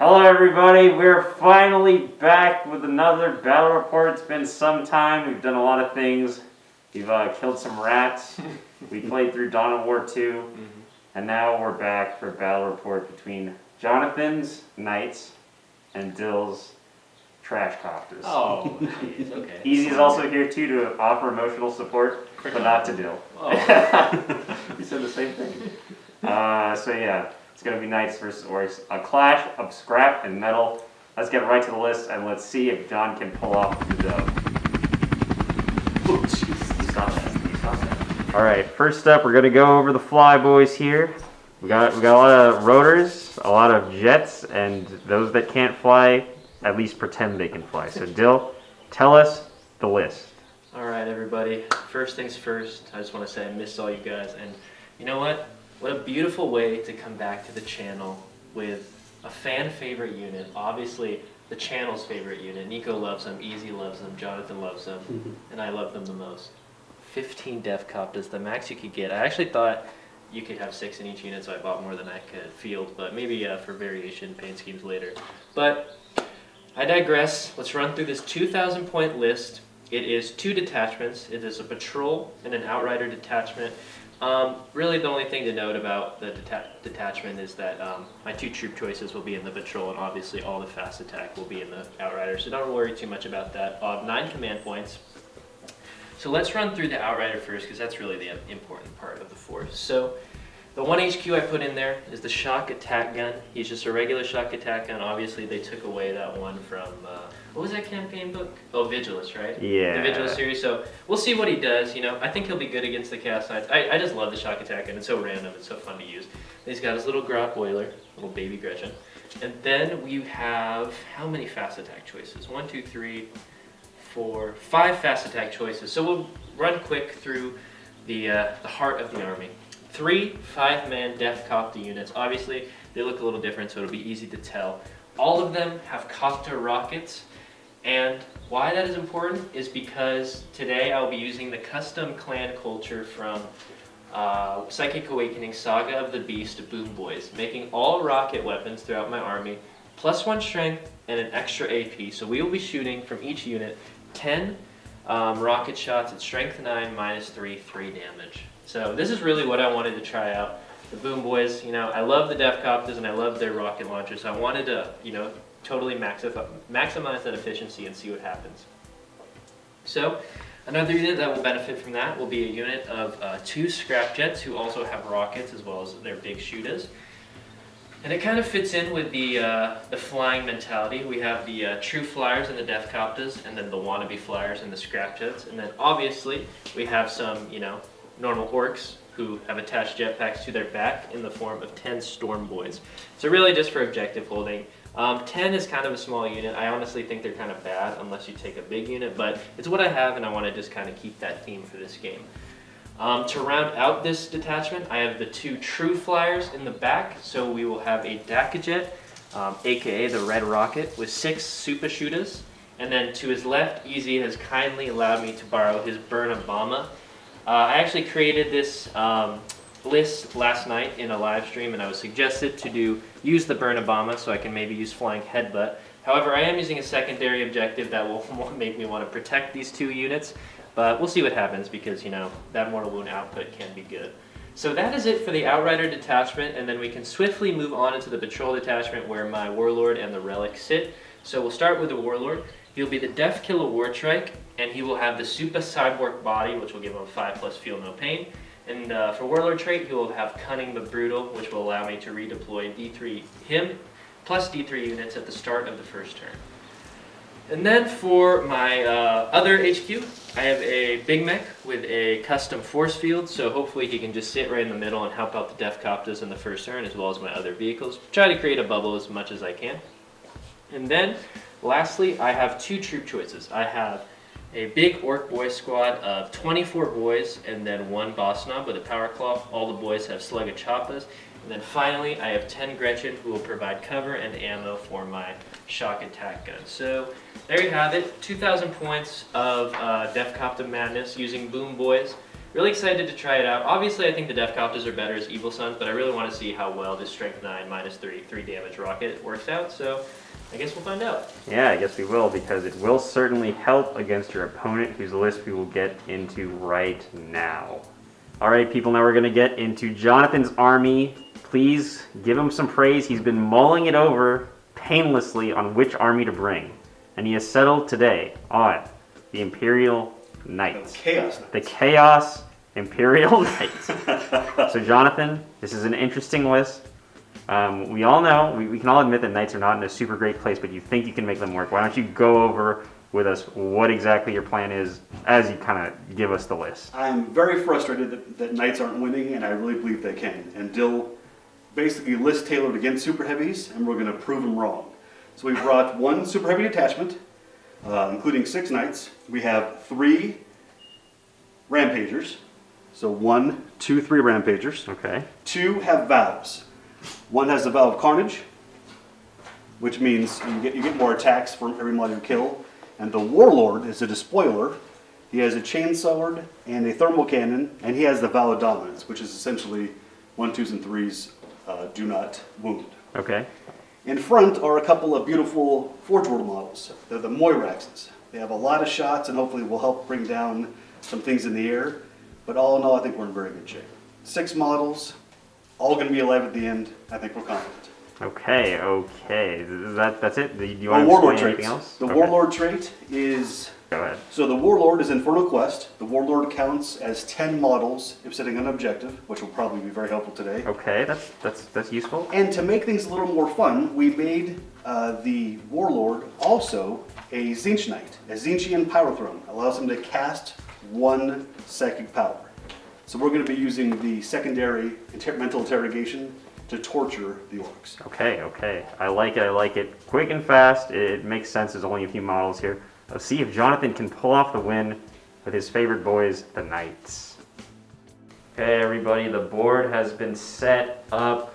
Hello everybody, we're finally back with another battle report. It's been some time, we've done a lot of things. We've killed some rats, we played through Dawn of War 2, and now we're back for a battle report between Jonathan's Knights and Dill's Trash Copters. Oh, geez, okay. Easy's also here too to offer emotional support, but not to Dill. Oh. You said the same thing. So yeah. It's going to be Knights versus Orks, a clash of scrap and metal. Let's get right to the list and let's see if John can pull off the dub. Oh, jeez. Stop that. Alright, first up, we're going to go over the fly boys here. We got a lot of rotors, a lot of jets, and those that can't fly, at least pretend they can fly. So Dill, tell us the list. Alright, everybody. First things first, I just want to say I missed all you guys. And you know what? What a beautiful way to come back to the channel with a fan favorite unit. Obviously, the channel's favorite unit. Nico loves them, Easy loves them, Jonathan loves them, and I love them the most. 15 Def Copters, the max you could get. I actually thought you could have 6 in each unit, so I bought more than I could field, but maybe for variation, paint schemes later. But I digress. Let's run through this 2,000 point list. It is 2 detachments. It is a patrol and an outrider detachment. Really the only thing to note about the detachment is that my 2 troop choices will be in the patrol, and obviously all the fast attack will be in the outrider, so don't worry too much about that. I'll have 9 command points. So let's run through the outrider first, because that's really the important part of the force. So the 1 HQ I put in there is the shock attack gun. He's just a regular shock attack gun. Obviously they took away that one from what was that campaign book? Oh, Vigilus, right? Yeah. The Vigilus series. So we'll see what he does. You know, I think he'll be good against the Chaos Knights. I just love the shock attack, and it's so random. It's so fun to use. He's got his little Grot Boiler, little baby Gretchen. And then we have, how many fast attack choices? 1, 2, 3, 4, 5 fast attack choices. So we'll run quick through the heart of the army. 3 5-man Def Copter units. Obviously, they look a little different, so it'll be easy to tell. All of them have Copter rockets. And why that is important is because today I'll be using the custom clan culture from Psychic Awakening Saga of the Beast Boom Boys, making all rocket weapons throughout my army, +1 strength and an extra AP. So we will be shooting from each unit 10 rocket shots at strength 9, -3, 3 damage. So this is really what I wanted to try out. The Boom Boys, you know, I love the Def Copters and I love their rocket launchers. So I wanted to, you know, totally maximize that efficiency and see what happens. So another unit that will benefit from that will be a unit of 2 scrap jets who also have rockets as well as their big shooters. And it kind of fits in with the flying mentality. We have the true flyers and the Def Copters, and then the wannabe flyers and the scrap jets. And then obviously we have some, you know, normal orcs who have attached jetpacks to their back in the form of 10 Storm Boys. So really just for objective holding. 10 is kind of a small unit. I honestly think they're kind of bad unless you take a big unit, but it's what I have and I want to just kind of keep that theme for this game. To round out this detachment, I have the 2 true flyers in the back. So we will have a Dakajet, aka the Red Rocket, with 6 super shooters. And then to his left, Easy has kindly allowed me to borrow his Burnabama. I actually created this list last night in a live stream, and I was suggested to use the Burnabama so I can maybe use Flying Headbutt. However, I am using a secondary objective that will make me want to protect these 2 units, but we'll see what happens because, you know, that mortal wound output can be good. So that is it for the Outrider detachment, and then we can swiftly move on into the Patrol detachment where my Warlord and the Relic sit. So we'll start with the Warlord. He'll be the Def Killer Wartrike, and he will have the Super Cyborg body, which will give him 5+ Feel No Pain. And for Warlord trait, he will have Cunning but Brutal, which will allow me to redeploy him plus D3 units at the start of the first turn. And then for my other HQ, I have a Big Mech with a custom force field, so hopefully he can just sit right in the middle and help out the Def Copters in the first turn, as well as my other vehicles. Try to create a bubble as much as I can. And then, lastly, I have 2 troop choices. I have a big Orc boy squad of 24 boys, and then 1 boss knob with a power claw. All the boys have slug of choppas. And then finally, I have 10 Gretchen who will provide cover and ammo for my shock attack gun. So there you have it, 2,000 points of Def Copter madness using Boom Boys. Really excited to try it out. Obviously, I think the Deathcopters are better as Evil Sons, but I really want to see how well this Strength 9 -3 damage rocket works out. So I guess we'll find out. Yeah, I guess we will, because it will certainly help against your opponent, whose list we will get into right now. All right, people, now we're going to get into Jonathan's army. Please give him some praise. He's been mulling it over painlessly on which army to bring. And he has settled today on the Imperial Knights. The Chaos Knights. The Chaos Imperial Knights. So Jonathan, this is an interesting list. We all know, we can all admit that Knights are not in a super great place, but you think you can make them work. Why don't you go over with us what exactly your plan is as you kind of give us the list. I'm very frustrated that Knights aren't winning, and I really believe they can. And Dill basically list tailored against super heavies, and we're going to prove them wrong. So we brought one super heavy detachment, including 6 Knights. We have 3 Rampagers. So 1, 2, 3 Rampagers. Okay. 2 have vows. One has the Vow of Carnage, which means you get more attacks from every model you kill. And the Warlord is a despoiler. He has a chainsword and a thermal cannon, and he has the Vow of Dominance, which is essentially 1, 2s, and 3s do not wound. Okay. In front are a couple of beautiful Forge World models. They're the Moiraxes. They have a lot of shots, and hopefully will help bring down some things in the air. But all in all, I think we're in very good shape. 6 models, all going to be alive at the end. I think we're confident. Okay, okay. That's it? Do you want to Warlord explain traits. anything else? The Okay. Warlord trait is... Go ahead. So the Warlord is Infernal Quest. The Warlord counts as 10 models if sitting on an objective, which will probably be very helpful today. Okay, that's useful. And to make things a little more fun, we made the Warlord also a Tzeentch Knight, a Tzeentchian Power Throne. Allows him to cast 1 psychic power. So we're going to be using the secondary mental interrogation to torture the orcs. Okay, okay. I like it. Quick and fast. It makes sense. There's only a few models here. Let's see if Jonathan can pull off the win with his favorite boys, the Knights. Okay, everybody, the board has been set up.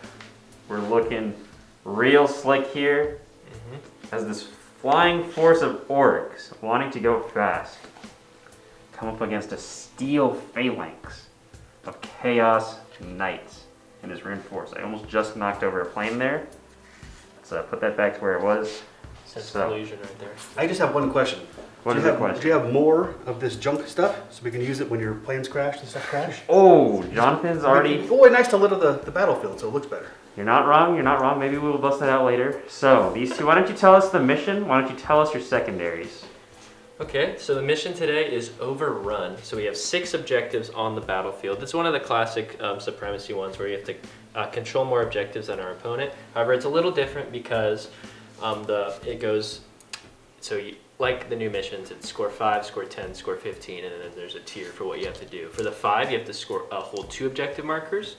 We're looking real slick here. As this flying force of orcs wanting to go fast come up against a steel phalanx of Chaos Knights and is reinforced. I almost just knocked over a plane there. Let's put that back to where it was. Sense So- of illusion right there. I just have one question. What do is you the have, question? Do you have more of this junk stuff so we can use it when your planes crash and stuff crash? Oh, Jonathan's already... Oh, and nice to litter the battlefield so it looks better. You're not wrong, you're not wrong. Maybe we'll bust that out later. So, these two, why don't you tell us the mission? Why don't you tell us your secondaries? Okay, so the mission today is Overrun. So we have 6 objectives on the battlefield. It's one of the classic supremacy ones where you have to control more objectives than our opponent. However, it's a little different because it goes, so like the new missions, it's score 5, score 10, score 15, and then there's a tier for what you have to do. For the 5, you have to hold 2 objective markers.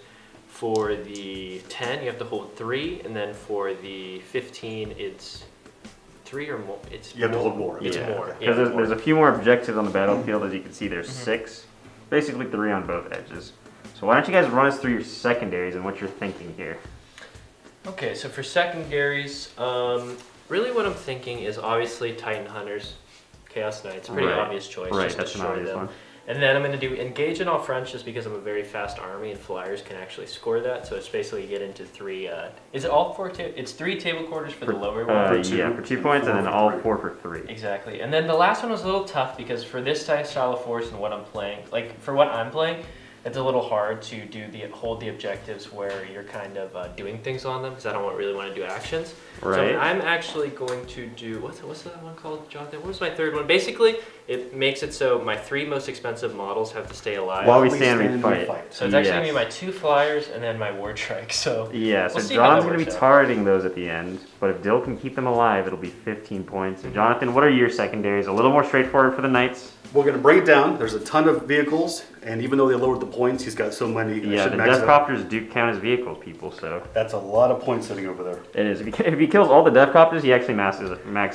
For the 10, you have to hold 3, and then for the 15, it's 3 or more. You have to hold more. It's Yeah, more. because there's a few more objectives on the battlefield. As you can see, there's 6. Basically 3 on both edges. So why don't you guys run us through your secondaries and what you're thinking here? Okay, so for secondaries, really what I'm thinking is obviously Titan Hunters, Chaos Knights, pretty Right. obvious choice. Right, just that's an destroy obvious them. one. And then I'm going to do Engage in all fronts just because I'm a very fast army and flyers can actually score that. So it's basically you get into 3, is it all 4, it's 3 table quarters for the lower one? For 2, Yeah, for 2 points, and then for all 3. 4 for 3. Exactly. And then the last one was a little tough because for this style of force and what I'm playing, like for what I'm playing, it's a little hard to hold the objectives where you're kind of doing things on them because I don't really want to do actions. Right. So I'm actually going to do, what's that one called, Jonathan? What was my 3rd one? Basically, it makes it so my 3 most expensive models have to stay alive. While we stand, we fight. So it's actually Yes. going to be my 2 flyers and then my Ward Strike. So Yeah, so we'll see how John's that going to be works out. targeting those at the end, but if Dill can keep them alive, it'll be 15 points. So Jonathan, what are your secondaries? A little more straightforward for the Knights. We're going to break it down. There's a ton of vehicles, and even though they lowered the points, he's got so many. I Yeah, should the max it out. Deathcopters do count as vehicles, people, so... That's a lot of points sitting over there. It is. If he kills all the Deathcopters, he actually maxes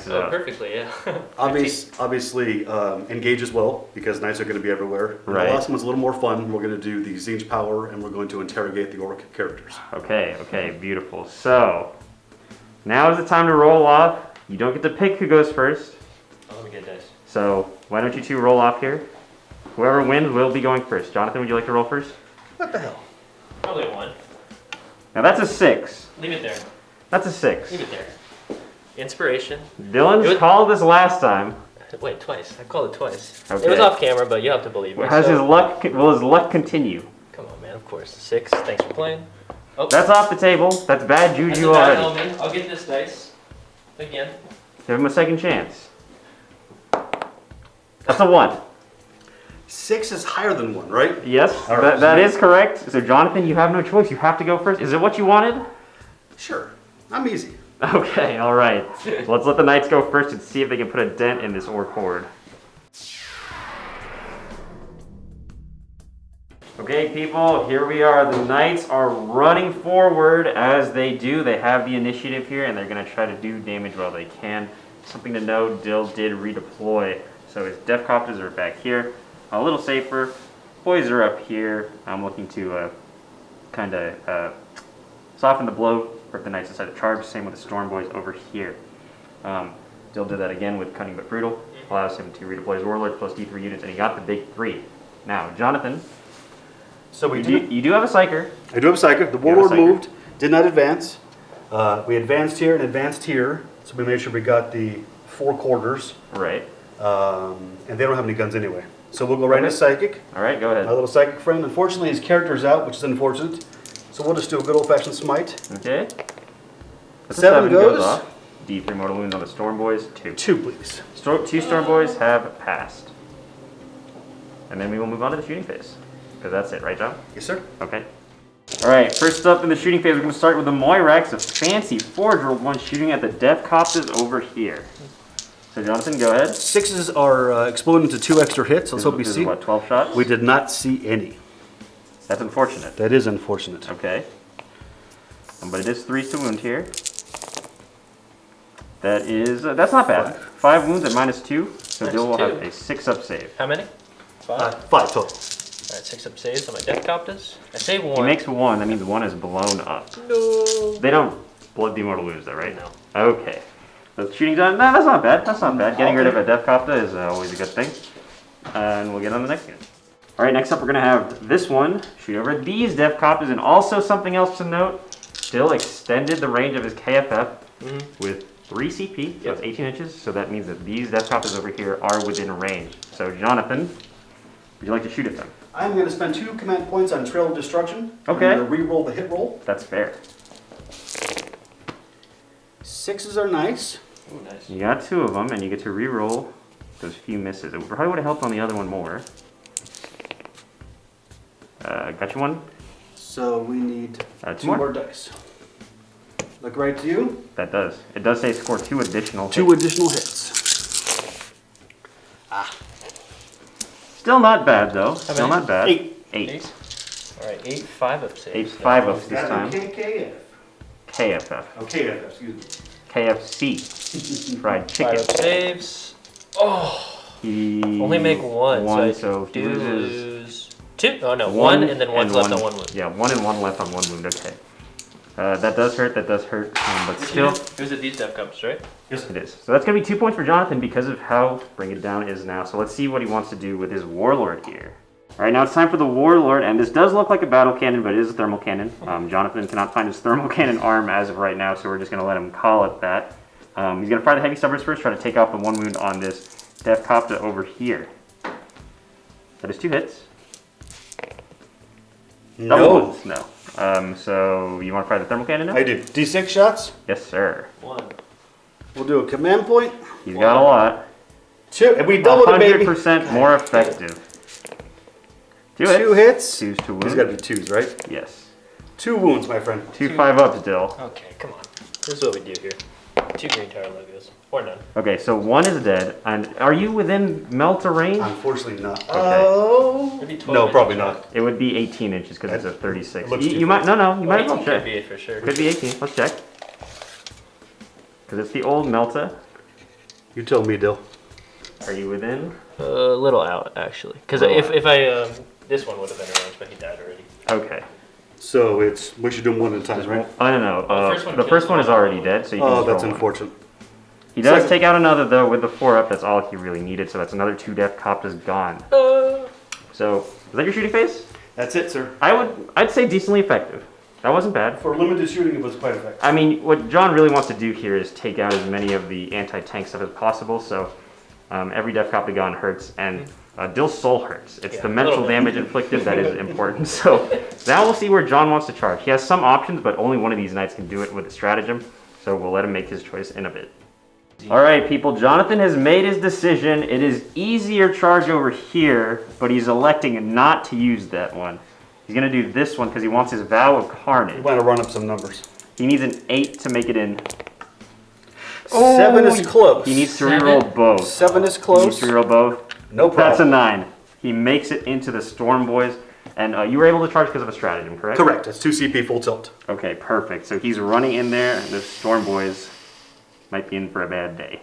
Oh, out. perfectly, yeah. Obviously, engage as well, because Knights are going to be everywhere. And Right. The last one's a little more fun. We're going to do the Tzeentch Power, and we're going to interrogate the Orc characters. Okay, beautiful. So, now is the time to roll off. You don't get to pick who goes first, Oh, let me get dice. so why don't you two roll off here? Whoever wins will be going first. Jonathan, would you like to roll first? What the hell? Probably 1. Now that's a 6. Leave it there. That's a 6. Leave it there. Inspiration. Dylan's called this last time. Wait, twice. I called it twice. Okay. It was off camera, but you have to believe me. Will his luck continue? Come on, man. Of course. 6. Thanks for playing. Oh, That's off the table. That's bad that's juju a bad already. omen. I'll get this dice again. Give him a second chance. That's a 1. 6 is higher than 1, right? Yes, All right. that is correct. So Jonathan, you have no choice. You have to go first. Is it what you wanted? Sure. I'm easy. Okay, all right. So let's let the knights go first and see if they can put a dent in this orc horde. Okay, people, here we are. The knights are running forward. As they do, they have the initiative here, and they're going to try to do damage while they can. Something to note, Dill did redeploy, so his death copters are back here. A little safer. Boys are up here. I'm looking to kind of soften the blow if the knights decide to charge. Same with the storm boys over here. Dill did that again with Cunning but Brutal. Allows him to redeploy his warlord plus D3 units, and he got the big 3. Now, Jonathan, So we you do have a psyker. I do have a psychic. The You have a warlord psychic. moved, did not advance. We advanced here and advanced here, so we made sure we got the 4 quarters. Right. And they don't have any guns anyway. So we'll go right into psychic. All right, go My ahead. little psychic friend. Unfortunately, his character's out, which is unfortunate. So we'll just do a good old-fashioned smite. Okay. That's a 7 goes. off. D3 mortal wounds on the storm boys. 2. 2, please. 2 storm boys have passed. And then we will move on to the shooting phase. Because that's it, right, John? Yes, sir. Okay. All right, first up in the shooting phase, we're going to start with the Moirax, a fancy forge-rolled one shooting at the Death Copses over here. So, Jonathan, go ahead. 6s are exploding into 2 extra hits. Let's hope we This is see. what, 12 shots? We did not see any. That's unfortunate. That is unfortunate. Okay. But it is 3 to wound here. That is, that's not bad. 5 wounds at -2, so Dill will have a 6-up save. How many? 5? 5 total. Alright, 6-up saves on my death copters. I save 1. He makes 1, that means 1 is blown up. No. They don't blood the mortal wounds though, right? No. Okay. So shooting done, no, that's not bad, that's not bad. Getting rid of a death copter is always a good thing. And we'll get on the next unit. Alright, next up we're going to have this one shoot over these death copters, and also something else to note, Dill extended the range of his KFF with 3 CP, so it's 18 inches, so that means that these death copters over here are within range. So Jonathan, would you like to shoot at them? I'm going to spend 2 command points on Trail of Destruction. Okay. I'm going to re-roll the hit roll. That's fair. 6s are nice. Ooh, nice. You got 2 of them, and you get to re-roll those few misses. It probably would have helped on the other one more. Got you 1? So we need 2 more? more dice. Look right to you. That does. It does say score 2 additional 2 hits. additional hits. Still not bad, though. Still many? not bad. 8. 8. Alright, 8 5-up saves. 8 5-ups this Got time. a KKF. KFF. Oh, KFF, excuse me. KFC. Fried chicken. 5-up saves. Oh! He Only make 1, One, so I he do loses lose 2? Oh no, 1 and then 1's left on 1 wound. Yeah, 1 and 1 left on 1 wound, okay. That does hurt, but still, It was at these death cups, right? Yes, it is. So that's going to be 2 points for Jonathan because of how Bring It Down is now. So let's see what he wants to do with his Warlord here. Alright, now it's time for the Warlord, and this does look like a battle cannon, but it is a thermal cannon. Jonathan cannot find his thermal cannon arm as of right now, so we're just going to let him call it that. He's going to fire the heavy stubborns first, try to take out the 1 wound on this Death Copter over here. That is 2 hits. Double No. wounds? No. So you want to fire the thermal cannon now? I do. D6 shots. Yes, sir. 1. We'll do a command point. He's got a lot. 2. And we doubled it, baby. 100% more effective. 2 hits. 2 hits. 2's to wound. These got to be 2s, right? Yes. 2 wounds, my friend. 2 5-ups, Dill. Okay, come on. This is what we do here. 2 green tower logos. Or none. Okay, so 1 is dead. And are you within Melta range? Unfortunately not. Okay. Oh. Maybe 12 No, inches. probably not. It would be 18 inches because it's a 36. It looks You too might, no, you might as well 18 could check. be it for sure. Could be 18. Let's check. Because it's the old Melta. You tell me, Dill. Are you within? A little out, actually. Because Little if I, this one would have been arranged, but he died already. Okay. So it's, we should do them one at a time, right? I don't know. Well, the first one the kills first one is one. already dead, so you can Oh, just that's roll one. unfortunate. He does Second. take out another though with the 4-up. That's all he really needed. So that's another 2 death copters gone. So, is that your shooting phase? That's it, sir. I'd say decently effective. That wasn't bad. For limited shooting, it was quite effective. I mean, what John really wants to do here is take out as many of the anti-tank stuff as possible, so every death copy gun hurts, and Dill's soul hurts. It's the mental damage inflicted that is important. So now we'll see where John wants to charge. He has some options, but only one of these knights can do it with a stratagem, so we'll let him make his choice in a bit. All right, people, Jonathan has made his decision. It is easier charge over here, but he's electing not to use that one. He's going to do this one because he wants his Vow of Carnage. We want to run up some numbers. He needs an 8 to make it in. 7 is close. He needs to reroll both. 7 is He needs close. to reroll both. No problem. That's a 9. He makes it into the Storm Boys. And you were able to charge because of a stratagem, correct? Correct. That's 2 CP full tilt. Okay, perfect. So he's running in there, and the Storm Boys might be in for a bad day.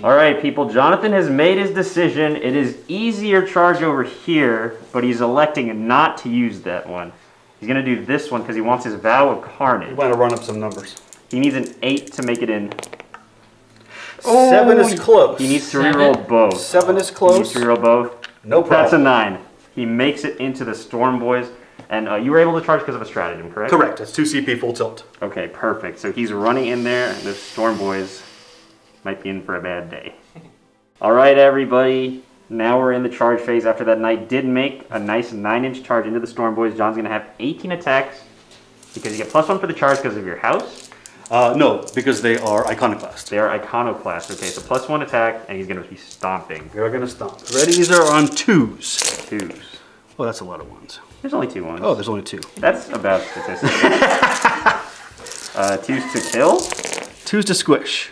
All right, people, Jonathan has made his decision. It is easier charge over here, but he's electing not to use that one. He's going to do this one because he wants his Vow of We Carnage. want to run up some numbers. He needs an 8 to make it in. 7 is close. He needs to reroll both. 7 is He needs close. to reroll both. No That's a problem. 9. He makes it into the Storm Boys. And you were able to charge because of a stratagem, correct? Correct. That's 2 CP full tilt. Okay, perfect. So he's running in there, and the Storm Boys might be in for a bad day. All right, everybody. Now we're in the charge phase after that knight did make a nice 9-inch charge into the Storm Boys. John's going to have 18 attacks because you get +1 for the charge because of your house. No, because they are iconoclast. They are iconoclast. Okay, so +1 attack, and he's going to be stomping. We are going to stomp. Readies are on 2s. 2s. Oh, that's a lot of 1s. There's only 2 ones. Oh, there's only 2. That's about statistics. 2s to kill. 2s to squish.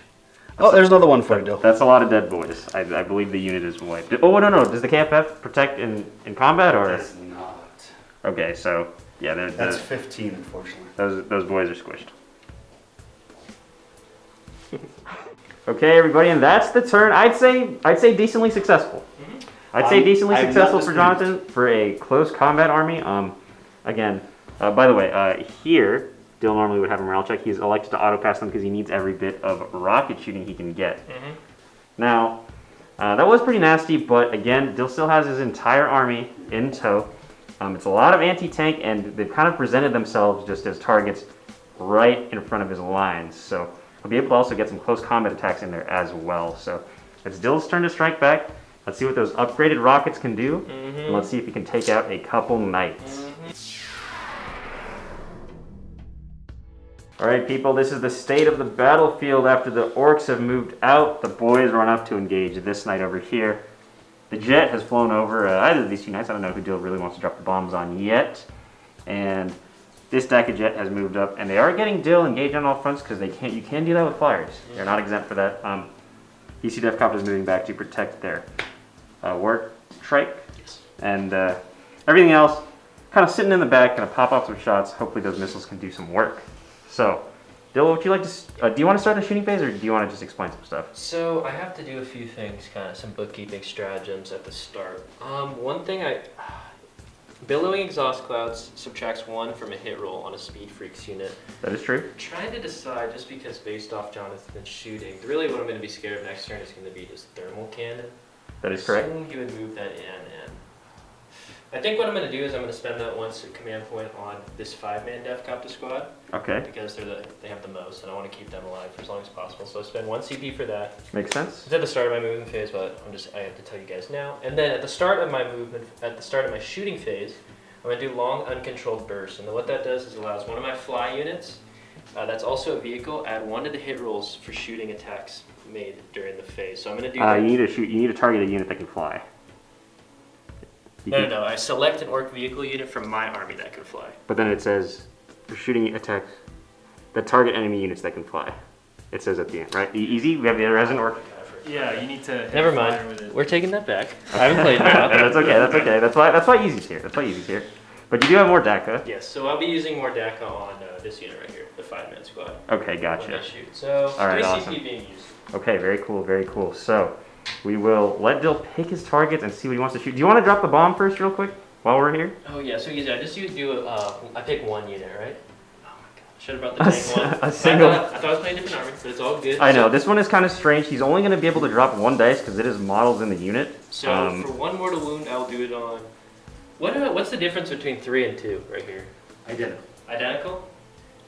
Oh, there's another one for you, Dill. That's a lot of dead boys. I believe the unit is wiped. Oh, no. Does the KFF protect in combat, or? Does not. Okay, so, yeah, That's 15, unfortunately. those boys are squished. Okay, everybody, and that's the turn. I'd say decently successful. I'd say decently I'm not successful for disagreeing. Jonathan for a close combat army. Again, by the way, here, Dill normally would have a morale check. He's elected to auto-pass them because he needs every bit of rocket shooting he can get. Now, that was pretty nasty, but again, Dill still has his entire army in tow. It's a lot of anti-tank, and they've kind of presented themselves just as targets right in front of his lines. So he'll be able to also get some close combat attacks in there as well. So it's Dill's turn to strike back. Let's see what those upgraded rockets can do, and let's see if he can take out a couple knights. All right, people, this is the state of the battlefield after the orcs have moved out. The boys run up to engage this knight over here. The jet has flown over either of these 2 knights. I don't know who Dill really wants to drop the bombs on yet. And this Daka jet has moved up, and they are getting Dill engaged on all fronts because you can do that with flyers. They're not exempt for that. EC Def Cop is moving back to protect their work trike, and everything else kind of sitting in the back, gonna pop off some shots. Hopefully those missiles can do some work. So, Dill, would you like to? Do you want to start the shooting phase, or do you want to just explain some stuff? So I have to do a few things, kind of some bookkeeping stratagems at the start. One thing billowing exhaust clouds subtracts 1 from a hit roll on a Speed Freaks unit. That is true. Trying to decide, just because based off Jonathan's shooting, really what I'm going to be scared of next turn is going to be his thermal cannon. That is correct. Assume he would move that in, and I think what I'm going to do is I'm going to spend that 1 command point on this 5-man Def Copter squad. Okay. Because they have the most, and I want to keep them alive for as long as possible. So I spend 1 CP for that. Makes sense. It's at the start of my movement phase, but I have to tell you guys now. And then at the start of my shooting phase, I'm going to do long uncontrolled bursts. And what that does is allows one of my fly units, that's also a vehicle, add 1 to the hit rolls for shooting attacks made during the phase. So I'm going to do that. You need to target a unit that can fly. No. I select an orc vehicle unit from my army that can fly. But then it says, for shooting attacks that target enemy units that can fly. It says at the end, right? Easy? We have the resin orc. Yeah, you need to hit Never fire mind. with it. We're taking that back. I haven't played that. That's okay. That's why Easy's here. But you do have more Daka. Yes, so I'll be using more Daka on this unit right here, the 5-man squad. Okay, When gotcha. I shoot. So All right, 3 awesome. CP being used. Okay, very cool. So, we will let Dill pick his targets and see what he wants to shoot. Do you want to drop the bomb first real quick while we're here? Oh yeah, so easy. I just I pick 1 unit, right? Oh my god, should have brought the tank one. A single. I thought I was playing a different army, but it's all good. I know, this one is kind of strange. He's only going to be able to drop 1 dice because it is models in the unit. So for 1 mortal wound, I'll do it on What's the difference between 3 and 2 right here? Identical. Identical?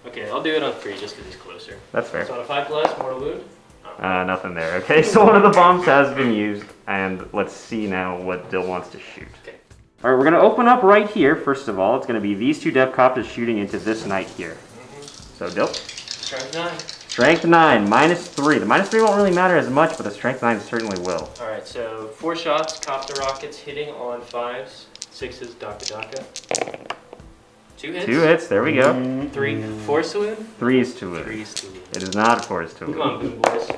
Okay, I'll do it on 3 just because he's closer. That's fair. So on a 5+, mortal wound? Nothing there. Okay, so one of the bombs has been used, and let's see now what Dill wants to shoot. Okay. All right, we're gonna open up right here. First of all, it's gonna be these 2 dev copters shooting into this knight here. So Dill. Strength 9. Strength 9, -3. The -3 won't really matter as much, but the strength 9 certainly will. Alright, so 4 shots, copter rockets hitting on 5s, 6s, Daka. 2 hits. 2 hits. There we go. 3, 4's to wound? 3's to wound. 3's to wound. It is not 4's to Come wound. on, boom boys.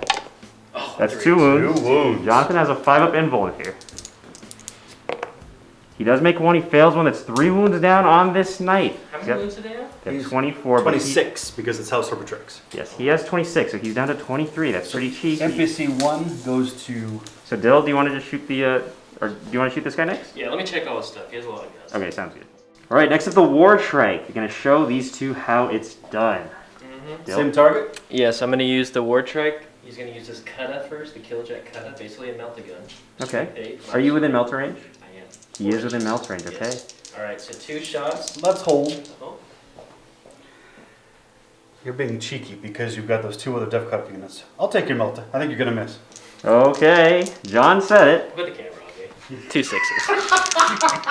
Oh, That's 3. 2 wounds. 2 wounds. Jonathan has a 5-up invuln here. He does make one. He fails one. That's 3 wounds down on this knight. How many wounds do they have? They have He's 24. But 26 because it's House Herbitrix. yes, he has 26, so he's down to 23. That's pretty cheeky. NPC 1 goes to. So Dill, do you want to just shoot the, or do you want to shoot this guy next? Yeah, let me check all his stuff. He has a lot of guns. Okay, sounds good. All right, next up the War Trike. You're gonna show these 2 how it's done. Dill? Same target? Yes, I'm going to use the War Trike. He's going to use his kata first, the Killjack kata, basically a melt-a-gun. Okay. 8. Are you within melt range? I am. He is within melt range. Okay. Yes. Alright, so 2 shots. Let's hold. Oh, You're being cheeky because you've got those 2 other Dev Cup units. I'll take your Melta. I think you're gonna miss. Okay. John said it. put the camera on me. 2 6s.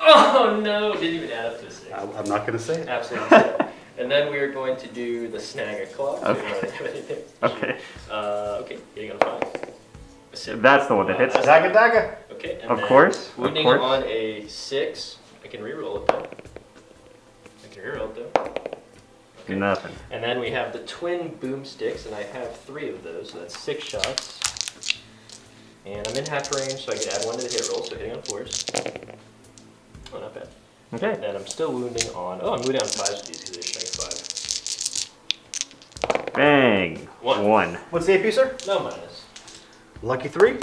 Oh no, didn't even add up to a 6. I'm not gonna say it. Absolutely. And then we're going to do the snag o'clock. Okay. Okay. Okay, hitting on 5. A 6. That's the one that hits. Daga Daga. Okay, and Of then course. wounding Of course. on a 6. I can reroll it though. Okay. Nothing. And then we have the twin boomsticks, and I have 3 of those, so that's 6 shots. And I'm in half range, so I can add 1 to the hit roll, so hitting on 4s. Oh, not bad. Okay. And then I'm still wounding on. Oh, I'm wounding on 5s with these because they're strength 5. Bang. 1. What's the AP, sir? No minus. Lucky 3?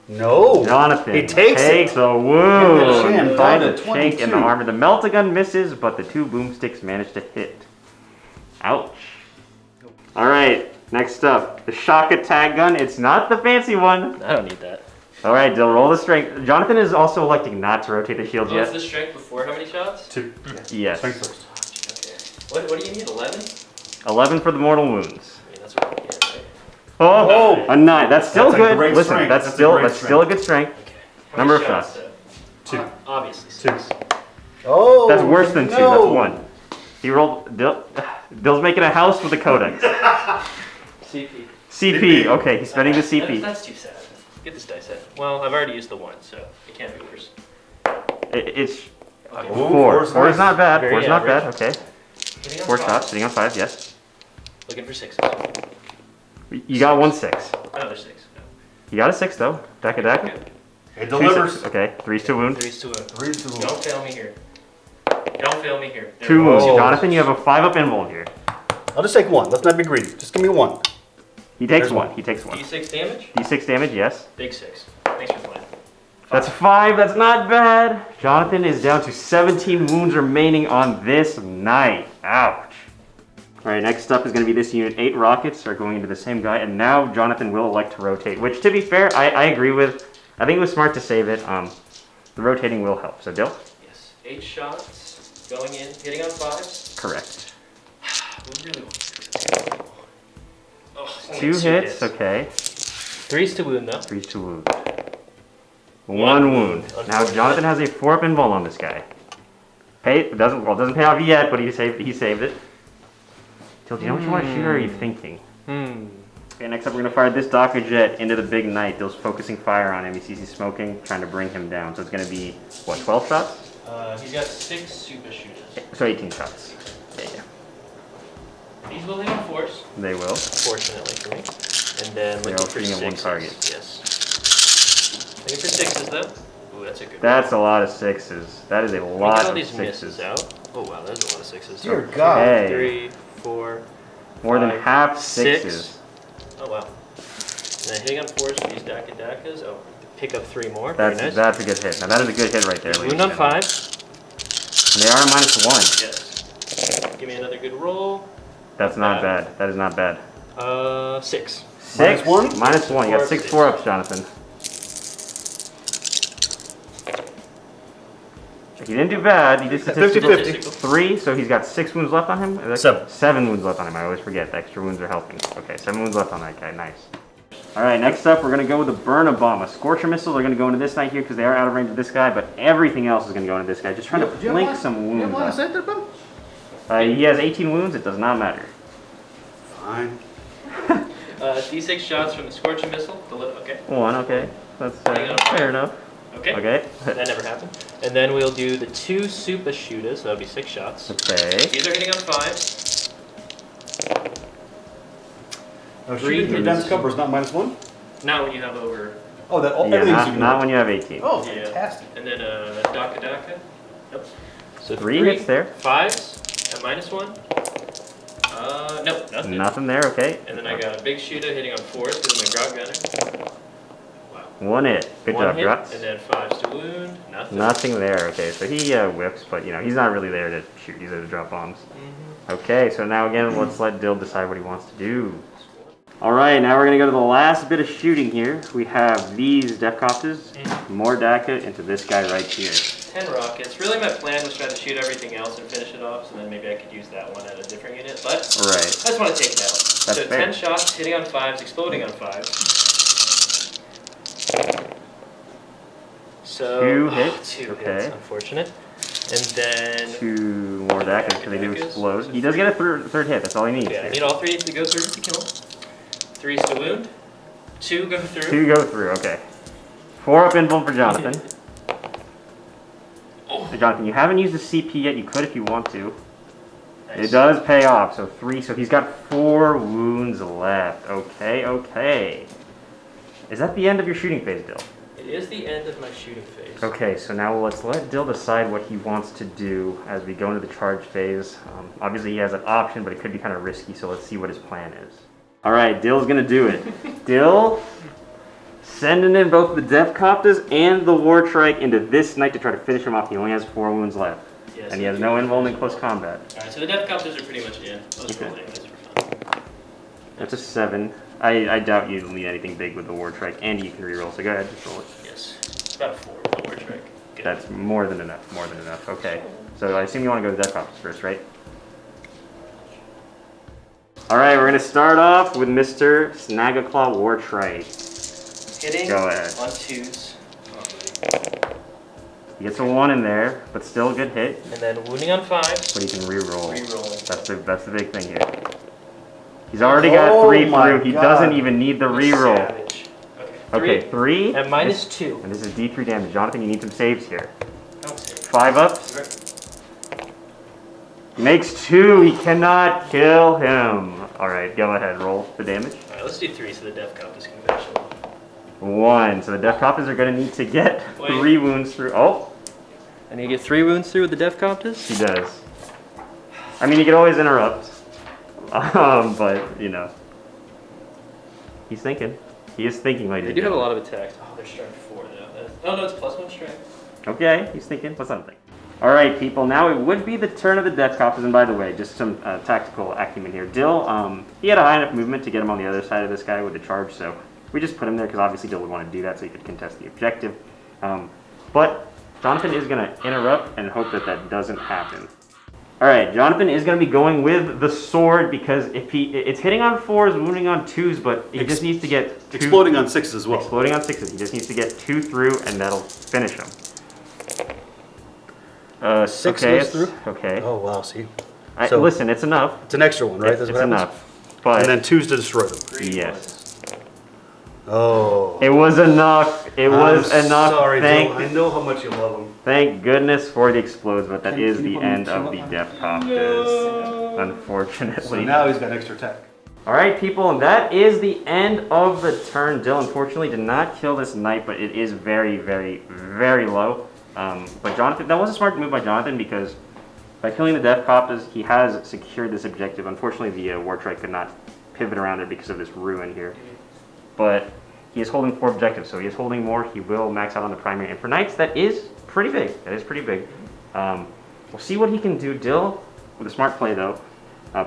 No. Jonathan He takes it. a wound. Sham, Find down a to chink in the 22. armor. The melt-a-gun misses, but the 2 boomsticks manage to hit. Ouch. All right. Next up, the shock attack gun. It's not the fancy one. I don't need that. All right, Dill, roll the strength. Jonathan is also electing not to rotate the shields Oh, it's yet. the strength before how many shots? 2. Yes. Strength first. Okay. What do you need, 11? 11 for the mortal wounds. I mean, that's what we get, right? Oh, a 9. That's still That's a good. great Listen, strength. that's That's a still great still a good strength. Okay. How Number many of shots. though? 2. Obviously 2. 6. Oh. That's worse than 2. no. That's 1. He rolled. Dill's making a house with the codex. CP. CP. Okay, he's spending the CP. That's too sad. Get this dice set. Well, I've already used the 1, so it can't be worse. It's Okay. Ooh, 4. four's 4 is nice. not bad. Very 4 is not bad. average. Okay. Hitting on 4 5. shots. Sitting on 5. Yes. Looking for 6s. You got 1 6. Oh, there's 6. No. You got a 6 though. Daka Daka. Good. It 2 delivers. 6. Okay. 3's to wound. 3's to a. 3 to Don't fail me here. Don't fail me here. 2 wounds. Oh. Jonathan, you have a 5-up invuln here. I'll just take 1. Let's not be greedy. Just give me 1. He takes There's 1. one. He takes 1. D6 damage? D6 damage. Yes. Big 6. Thanks for playing. That's 5. That's not bad. Jonathan is down to 17 wounds remaining on this knight. Ouch. All right, next up is going to be this unit. 8 rockets are going into the same guy, and now Jonathan will elect to rotate, which, to be fair, I agree with. I think it was smart to save it. The rotating will help. So, Dill? Yes. 8 shots. Going in. Hitting on 5s. Correct. We really want 6s. Oh, only 2 hits. Okay. 3's to wound though. 3's to wound. 1 wound. Now Jonathan has a 4-up invuln on this guy. Doesn't pay off yet, but he saved it. Till, do you know what you want to shoot, or are you thinking? Okay, next up we're gonna fire this Docker jet into the big knight. Dill's focusing fire on him. He sees he's smoking, trying to bring him down. So it's gonna be what, 12 shots? He's got 6 super shooters. So 18 shots. Yeah. These will hit on 4s, They will. fortunately for me. And then They're looking all for shooting at 6s. one target. Yes. Looking for 6s though. Ooh, that's a good That's a lot of 6s. That is a one. lot Get all of these 6s. misses out. Oh wow, there's a lot of 6s. Dear God. Hey. 3, 4, More than 5, half 6. 6s. Oh wow. And then hitting on 4s with these Daka Dakas. Oh, pick up 3 more. That's Very nice. that's a good hit. Now that is a good hit right there. ladies Wound on and gentlemen. 5. And they are a -1. Yes. Give me another good roll. That's not bad. That is not bad. 6. 6? -1? -1. You got 6 4-ups. 4-ups, Jonathan. He didn't do bad. He did 50-50. 3, so he's got 6 wounds left on him. 7. 7 wounds left on him. I always forget. The extra wounds are helping. Okay, 7 wounds left on that guy. Nice. All right, next up, we're going to go with the Burn a Bomb. A Scorcher Missiles are going to go into this knight here because they are out of range of this guy, but everything else is going to go into this guy. Just trying to blink some wounds. You have there, Bill? He has 18 wounds. It does not matter. Fine. D6 shots from the Scorching Missile. Okay. 1, okay. That's fair enough. Okay. Okay. That never happened. And then we'll do the 2 Super Shooters. So that'll be 6 shots. Okay. These are hitting on 5s. Oh, shooting through dense cover is not -1? Not when you have over. Oh, that all Yeah, everything's not when you have 18. Oh, Yeah. fantastic. And then Daka Daka. Yep. So 3 hits there. 5s at -1. Nope, nothing. Nothing there, okay. And then I got a big shooter hitting on 4s because of my Grog Gunner. Wow. 1 hit. Good 1 job, hit, Drots. and then 5s to wound. Nothing. Nothing there, okay. So he whips, but he's not really there to shoot. He's there to drop bombs. Mm-hmm. Okay, so now again, let's let Dill decide what he wants to do. Alright, now we're going to go to the last bit of shooting here. We have these Defcopters, more Daka into this guy right here. 10 rockets. Really my plan was try to shoot everything else and finish it off, so then maybe I could use that one at a different unit, but Right. I just want to take it out. That's So fair. 10 shots, hitting on 5s, exploding on 5s. So 2 hits, 2 okay. hits, unfortunate. And then 2 more Daka because they do Dakas. explode. He does get a third hit, that's all he needs. yeah, I here. need all 3 to go through to kill him. 3's to wound. 2 go through. 2 go through, okay. 4 up invuln for Jonathan. Oh. So Jonathan, you haven't used the CP yet. You could if you want to. Nice. It does pay off, so 3. So he's got 4 wounds left. Okay, okay. Is that the end of your shooting phase, Dill? It is the end of my shooting phase. Okay, so now let's let Dill decide what he wants to do as we go into the charge phase. Obviously he has an option, but it could be kind of risky, so let's see what his plan is. Alright, Dill's gonna do it. Dill, sending in both the Defcopters and the War Trike into this knight to try to finish him off. He only has 4 wounds left. Yes, And he has no invuln in close combat. Alright, so the Death Copters are pretty much in. I'll just roll anyways for fun. That's a 7. I doubt you'll need anything big with the War Trike, and you can reroll, so go ahead, just roll it. Yes. It's about a 4 with the War Trike. Good. That's more than enough, okay. So I assume you want to go to Defcopters first, right? Alright, we're going to start off with Mr. Snagaclaw War Trike. Hitting Go ahead. on 2s. He gets a 1 in there, but still a good hit, And then wounding on 5s. but he can reroll. Rerolling. That's the big thing here. He's already got 3 my through, he God. doesn't even need the reroll. Savage. Okay, 3. At -2. And this is D3 damage. Jonathan, you need some saves here. Don't save. 5 ups. Makes 2. He cannot kill him. Alright, go ahead. Roll the damage. Alright, let's do 3 so the Death Copters can finish him off. 1. So the Defcopters are going to need to get Wait. 3 wounds through. Oh, And you get 3 wounds through with the Death Copters? he does. I mean, you can always interrupt. But, he's thinking. He is thinking, ladies They and do have a gentlemen. lot of attacks. Oh, they're strength 4 though. Oh no, it's +1 strength. Okay, he's thinking. What's something? Alright, people. Now it would be the turn of the Defcopters. And by the way, just some tactical acumen here. Dill, he had a high enough movement to get him on the other side of this guy with the charge, so we just put him there because obviously Dill would want to do that so he could contest the objective. But Jonathan is going to interrupt and hope that that doesn't happen. Alright, Jonathan is going to be going with the sword because if it's hitting on 4s, wounding on 2s, but he just needs to get 2. Exploding on 6s as well. Exploding on 6s. He just needs to get 2 through and that'll finish him. 6 okay, goes through? Okay. Oh, wow, see? So- Listen, it's enough. It's an extra one, right? It's That's what happens? enough. But And then 2's to destroy them. 3 yes. Oh. It was enough. It was I'm enough. Sorry, thank, Dill. I know how much you love them. thank goodness for the explodes, but that Can is you the put me end chill of the up? Defcopters, unfortunately. So now he's got extra tech. Alright, people, and that is the end of the turn. Dill, unfortunately, did not kill this knight, but it is very, very, very low. But Jonathan, that was a smart move by Jonathan because by killing the Defcopters, he has secured this objective. Unfortunately, the War Trike could not pivot around there because of this ruin here. But he is holding 4 objectives, so he is holding more. He will max out on the primary. And for knights, that is pretty big. That is pretty big. We'll see what he can do. Dill, with a smart play, though,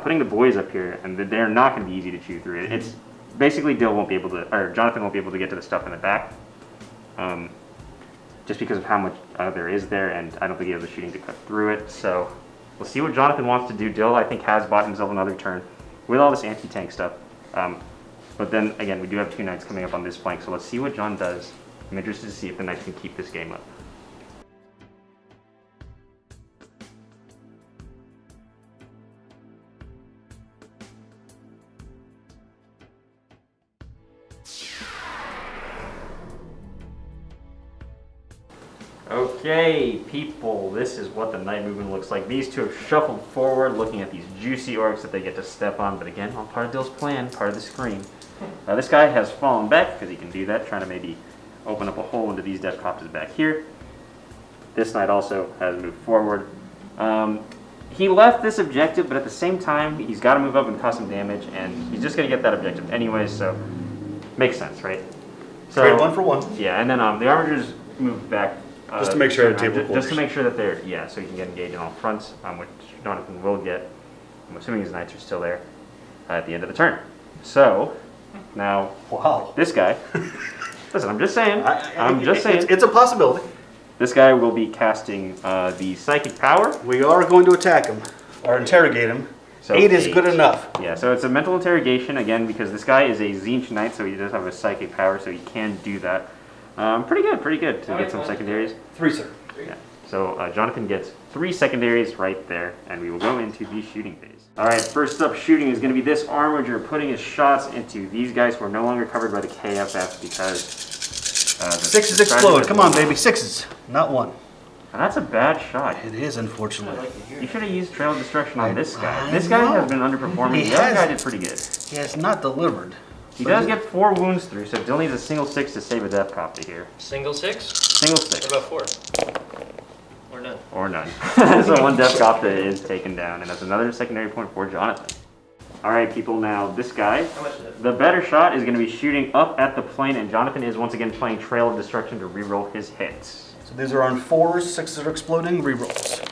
putting the boys up here, and they're not going to be easy to chew through. It's basically Dill won't be able to, or Jonathan won't be able to get to the stuff in the back. just because of how much there is there, and I don't think he has the shooting to cut through it. So we'll see what Jonathan wants to do. Dill, I think, has bought himself another turn with all this anti-tank stuff. But then again, we do have 2 knights coming up on this flank, so let's see what John does. I'm interested to see if the knights can keep this game up. Okay, people, this is what the knight movement looks like. These two have shuffled forward, looking at these juicy orcs that they get to step on. But again, all part of Dill's plan, part of the screen. This guy has fallen back, because he can do that, trying to maybe open up a hole into these death copters back here. This knight also has moved forward. He left this objective, but at the same time, he's got to move up and cause some damage, and he's just going to get that objective anyways, so makes sense, right? So, Trade 1 for 1. Yeah, and then the armigers move back. Just to make sure the table just to quarters. make sure that they're, yeah, so you can get engaged on all fronts, which Jonathan will get. I'm assuming his knights are still there at the end of the turn. So, now, Wow. this guy, listen, I'm just saying, I'm just saying, It's a possibility. this guy will be casting the Psychic Power. We are going to attack him, or interrogate him. So 8 is good enough. Yeah, so it's a mental interrogation, again, because this guy is a Tzeentch Knight, so he does have a Psychic Power, so he can do that. Pretty good to get some secondaries. 3, sir. Yeah. So Jonathan gets 3 secondaries right there, and we will go into the shooting phase. All right, first up shooting is going to be this armiger putting his shots into these guys who are no longer covered by the KFF because... 6s explode. Come on, baby. 6s. Not 1. And that's a bad shot. It is, unfortunately. You should have used Trail of Destruction on this guy. I This guy know. has been underperforming. He The other has. guy did pretty good. He has not delivered. He does get 4 wounds through, so Dill needs a single 6 to save a death copy here. Single 6? Single 6. What about 4? Or none? Or none. So 1 death copy is taken down, and that's another secondary point for Jonathan. Alright people, now this guy, How much is it? the better shot is going to be shooting up at the plane, and Jonathan is once again playing Trail of Destruction to reroll his hits. So these are on 4s, 6s are exploding, rerolls.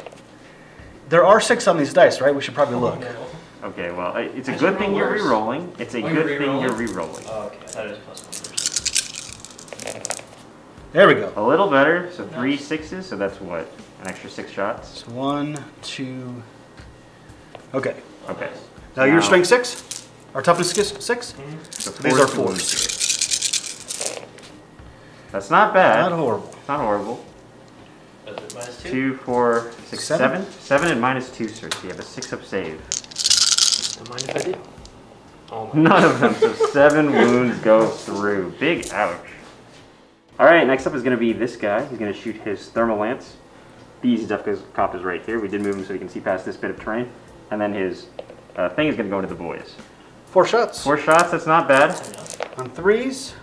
There are 6 on these dice, right? We should probably look. Okay, well, it's a How'd good you thing roll you're worse? re-rolling. It's a Oh, you're good thing you're re-rolling. Oh, okay. That is +1. There we go. A little better, so 3 6s, so that's what? An extra 6 shots? It's 1, 2. Okay. Okay. Now your strength 6? Our toughness 6? So These are 4 4s. here. That's not bad. Not horrible. Not horrible. Is it -2? 2, 4, 6, 7? 7 and -2, sir. So you have a 6-up save. Don't mind if I do. Oh my. None of them, so 7 wounds go through. Big ouch. Alright, next up is going to be this guy. He's going to shoot his Thermal Lance. These Death Cop is right here. We did move him so he can see past this bit of terrain. And then his thing is going to go into the boys. 4 shots. 4 shots, that's not bad. On 3s.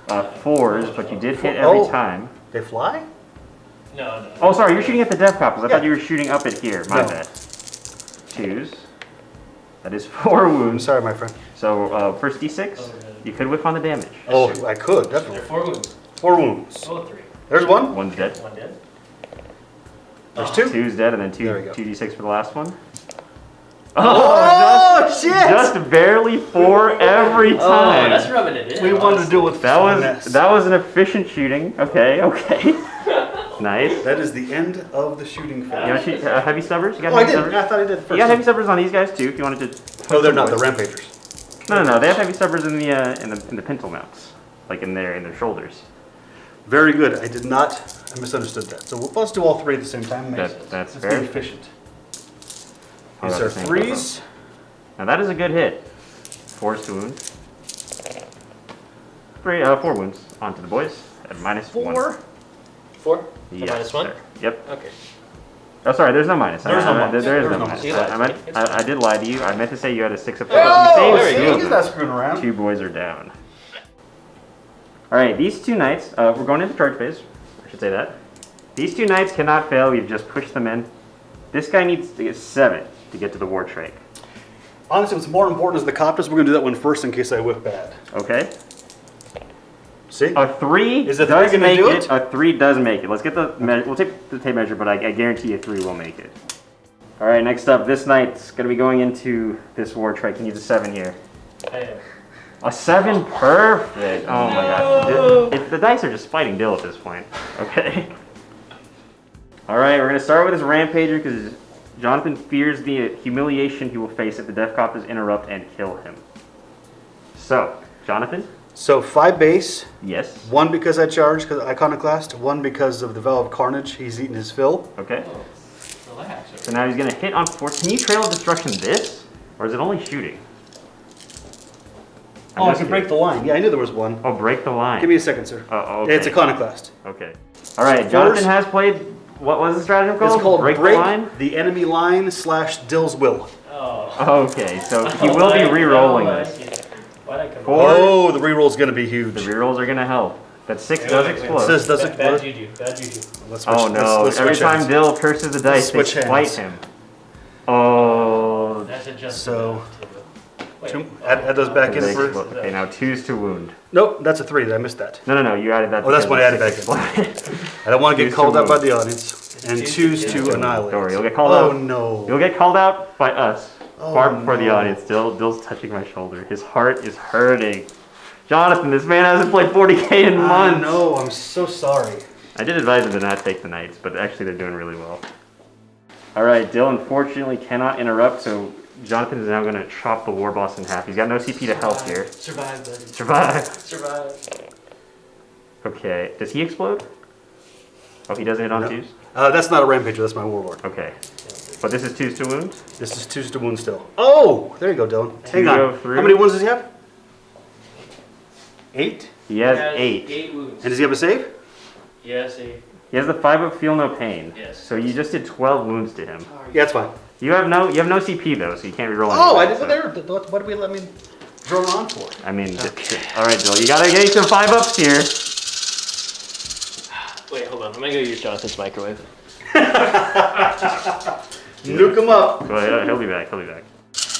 4s, but you did hit every Oh. time. They fly? No. Oh, sorry, you're shooting at the Death Coppers. I Yeah. thought you were shooting up at here. My No. bad. 2s. That is 4 I'm wounds. sorry, my friend. So first D6, you could whiff on the damage. Oh, I could, There are definitely. 4 wounds. 4 wounds. Oh, 3. There's 1. 1's dead. 1 dead. There's 2. 2's dead, and then There we go. 2d6 for the last one. Oh, shit! Just barely 4 every Oh, time. that's rubbing it in. We wanted to do it with finesse. that was an efficient shooting. Okay. Nice. That is the end of the shooting phase. You want to shoot heavy stubbers? You got Oh, I heavy did. stubbers? I thought I did You first. got heavy stubbers on these guys too. If you wanted to. No, they're not. They're rampagers. No. They have heavy stubbers in the pintle mounts, like in their shoulders. Very good. I did not. I misunderstood that. So let's do all 3 at the same time. That's Let's fair. be efficient. I'll These go are the same 3s. Now that is a good hit. 4's to wound. 4 wounds onto the boys at -1. 4. 4? Yes, -1? sir. Yep. Okay. Oh, sorry. There's no minus. There's no minus. There is There's no no minus. minus. I did lie to you. I meant to say you had a 6-up. Oh, You saved see, two of he's them. not screwing around. 2 boys are down. All right, these 2 knights. We're going into charge phase. I should say that. These 2 knights cannot fail. We've just pushed them in. This guy needs to get 7 to get to the war trike. Honestly, what's more important is the copters. We're going to do that one first in case I whip bad. Okay. See? A 3 Is a does 3 gonna make do it. it? A 3 does make it. Let's get the measure. We'll take the tape measure, but I guarantee a 3 will make it. All right, next up, this knight's going to be going into this war trike. He needs a 7 here. Hey. A 7, perfect. Oh my god. The dice are just fighting Dill at this point. Okay. All right, we're gonna start with his Rampager because Jonathan fears the humiliation he will face if the Death Coppers interrupt and kill him. So, Jonathan? So 5 base, Yes. 1 because I charged, because Iconoclast, 1 because of the Veil of Carnage, he's eaten his fill. Okay. Oh, relax. So now he's gonna hit on 4. Can you Trail of Destruction this? Or is it only shooting? Oh, I can break the line. Yeah, I knew there was one. Oh, break the line. Give me a second, sir. Oh, okay. It's Iconoclast. Okay. All right, Jonathan has played, what was the stratagem called? It's called Break Break the Line? the Enemy Line / Dill's Will. Oh. Okay, so he will be re-rolling this. Why'd I come 4. Oh, the reroll's going to be huge. The rerolls are gonna help. That 6 does explode. Says does Bad, explode. bad juju, bad juju. Let's switch, Oh no, let's every switch time hands. Dill curses the dice, they switch spite hands. him. Oh. That's a just So, Wait, add those back in They for... explode. Okay, now 2's to wound. Nope, that's a 3. Did I miss that? No, you added that. Oh, that's because what I the added six back exploded. I don't want to get 2's called to out by wound. the audience. And 2's to annihilate. Don't worry, you'll get called Oh out. no. You'll get called out by us. Oh, Far before the no. audience. Dill's touching my shoulder. His heart is hurting. Jonathan, this man hasn't played 40k in I months. know, I'm so sorry. I did advise him to not take the knights, but actually they're doing really well. All right, Dill unfortunately cannot interrupt, so Jonathan is now going to chop the war boss in half. He's got no CP to help here. Survive, buddy. Survive. Survive. Okay, does he explode? Oh, he doesn't hit on No. 2s? That's not a Rampager, that's my Warlord. Okay. But this is 2s to wound? This is 2's to wound still. Oh, there you go, Dillon. Hang on. Go through. How many wounds does he have? 8? He has He 8. 8 wounds. And does he have a save? Yes, 8. He has the 5 of Feel No Pain. Yes. So you just did 12 wounds to him. Yeah, that's fine. You have no CP though, so you can't reroll Oh, I anything, didn't. so- What did we let me drone on for? I mean, all right, Dill, you gotta get some 5-ups here. Wait, hold on. I'm gonna go use Jonathan's microwave. Nuke him up. Go ahead, he'll be back.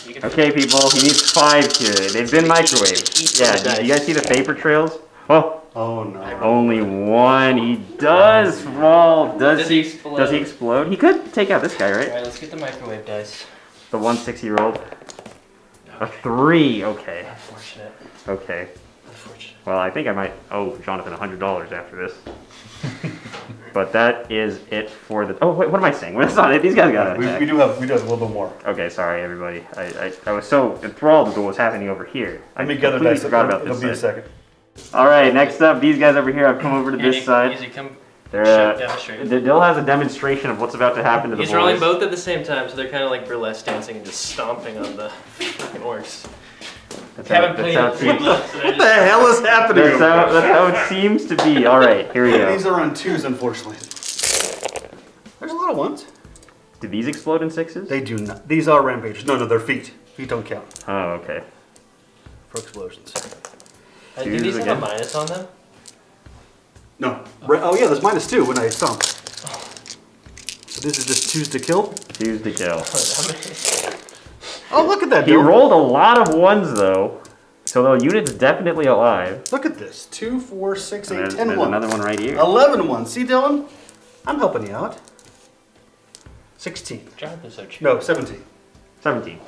You can Okay, people, he needs 5 here. They've been microwaved. Yeah, do you guys see the vapor trails? Oh, Oh no. only 1. He does fall. Does he explode? Does he explode? He could take out this guy, right? Alright, let's get the microwave dice. The 1/6-year-old. A 3. Okay. Unfortunate. Okay. Unfortunate. Well, I think I might owe Jonathan $100 after this. But that is it for the. Oh wait, what am I saying? That's not it. These guys got We it. do have a little bit more. Okay, sorry everybody. I was so enthralled with what was happening over here. I Let me gather completely dice. forgot about It'll this be a side. second. All right, next up, these guys over here. I've come over to this Easy, side. Easy, come. They're, Demonstrate. Dill has a demonstration of what's about to happen to the He's boys. rolling both at the same time, so they're kind of like burlesque dancing and just stomping on the fucking orcs. That's Haven't how, played that's, it how it three seems, months. What the hell is happening? that's how it seems to be. All right, here we go. These are on 2s, unfortunately. There's a lot of ones. Do these explode in 6s? They do not. These are Rampagers. No, they're feet. Feet don't count Oh, okay. for explosions. Do Twos these have again. a minus on them? No. Oh yeah, there's -2 when I stomp. So this is just 2s to kill. 2s to kill. Oh, look at that, He Bill. rolled a lot of 1s though, so the unit's definitely alive. Look at this. 2, 4, 6, 8, And there's 10 there's ones. another one right here. 11 ones. See, Dillon? I'm helping you out. 16. Jonathan's so cheap. No, 17. 17.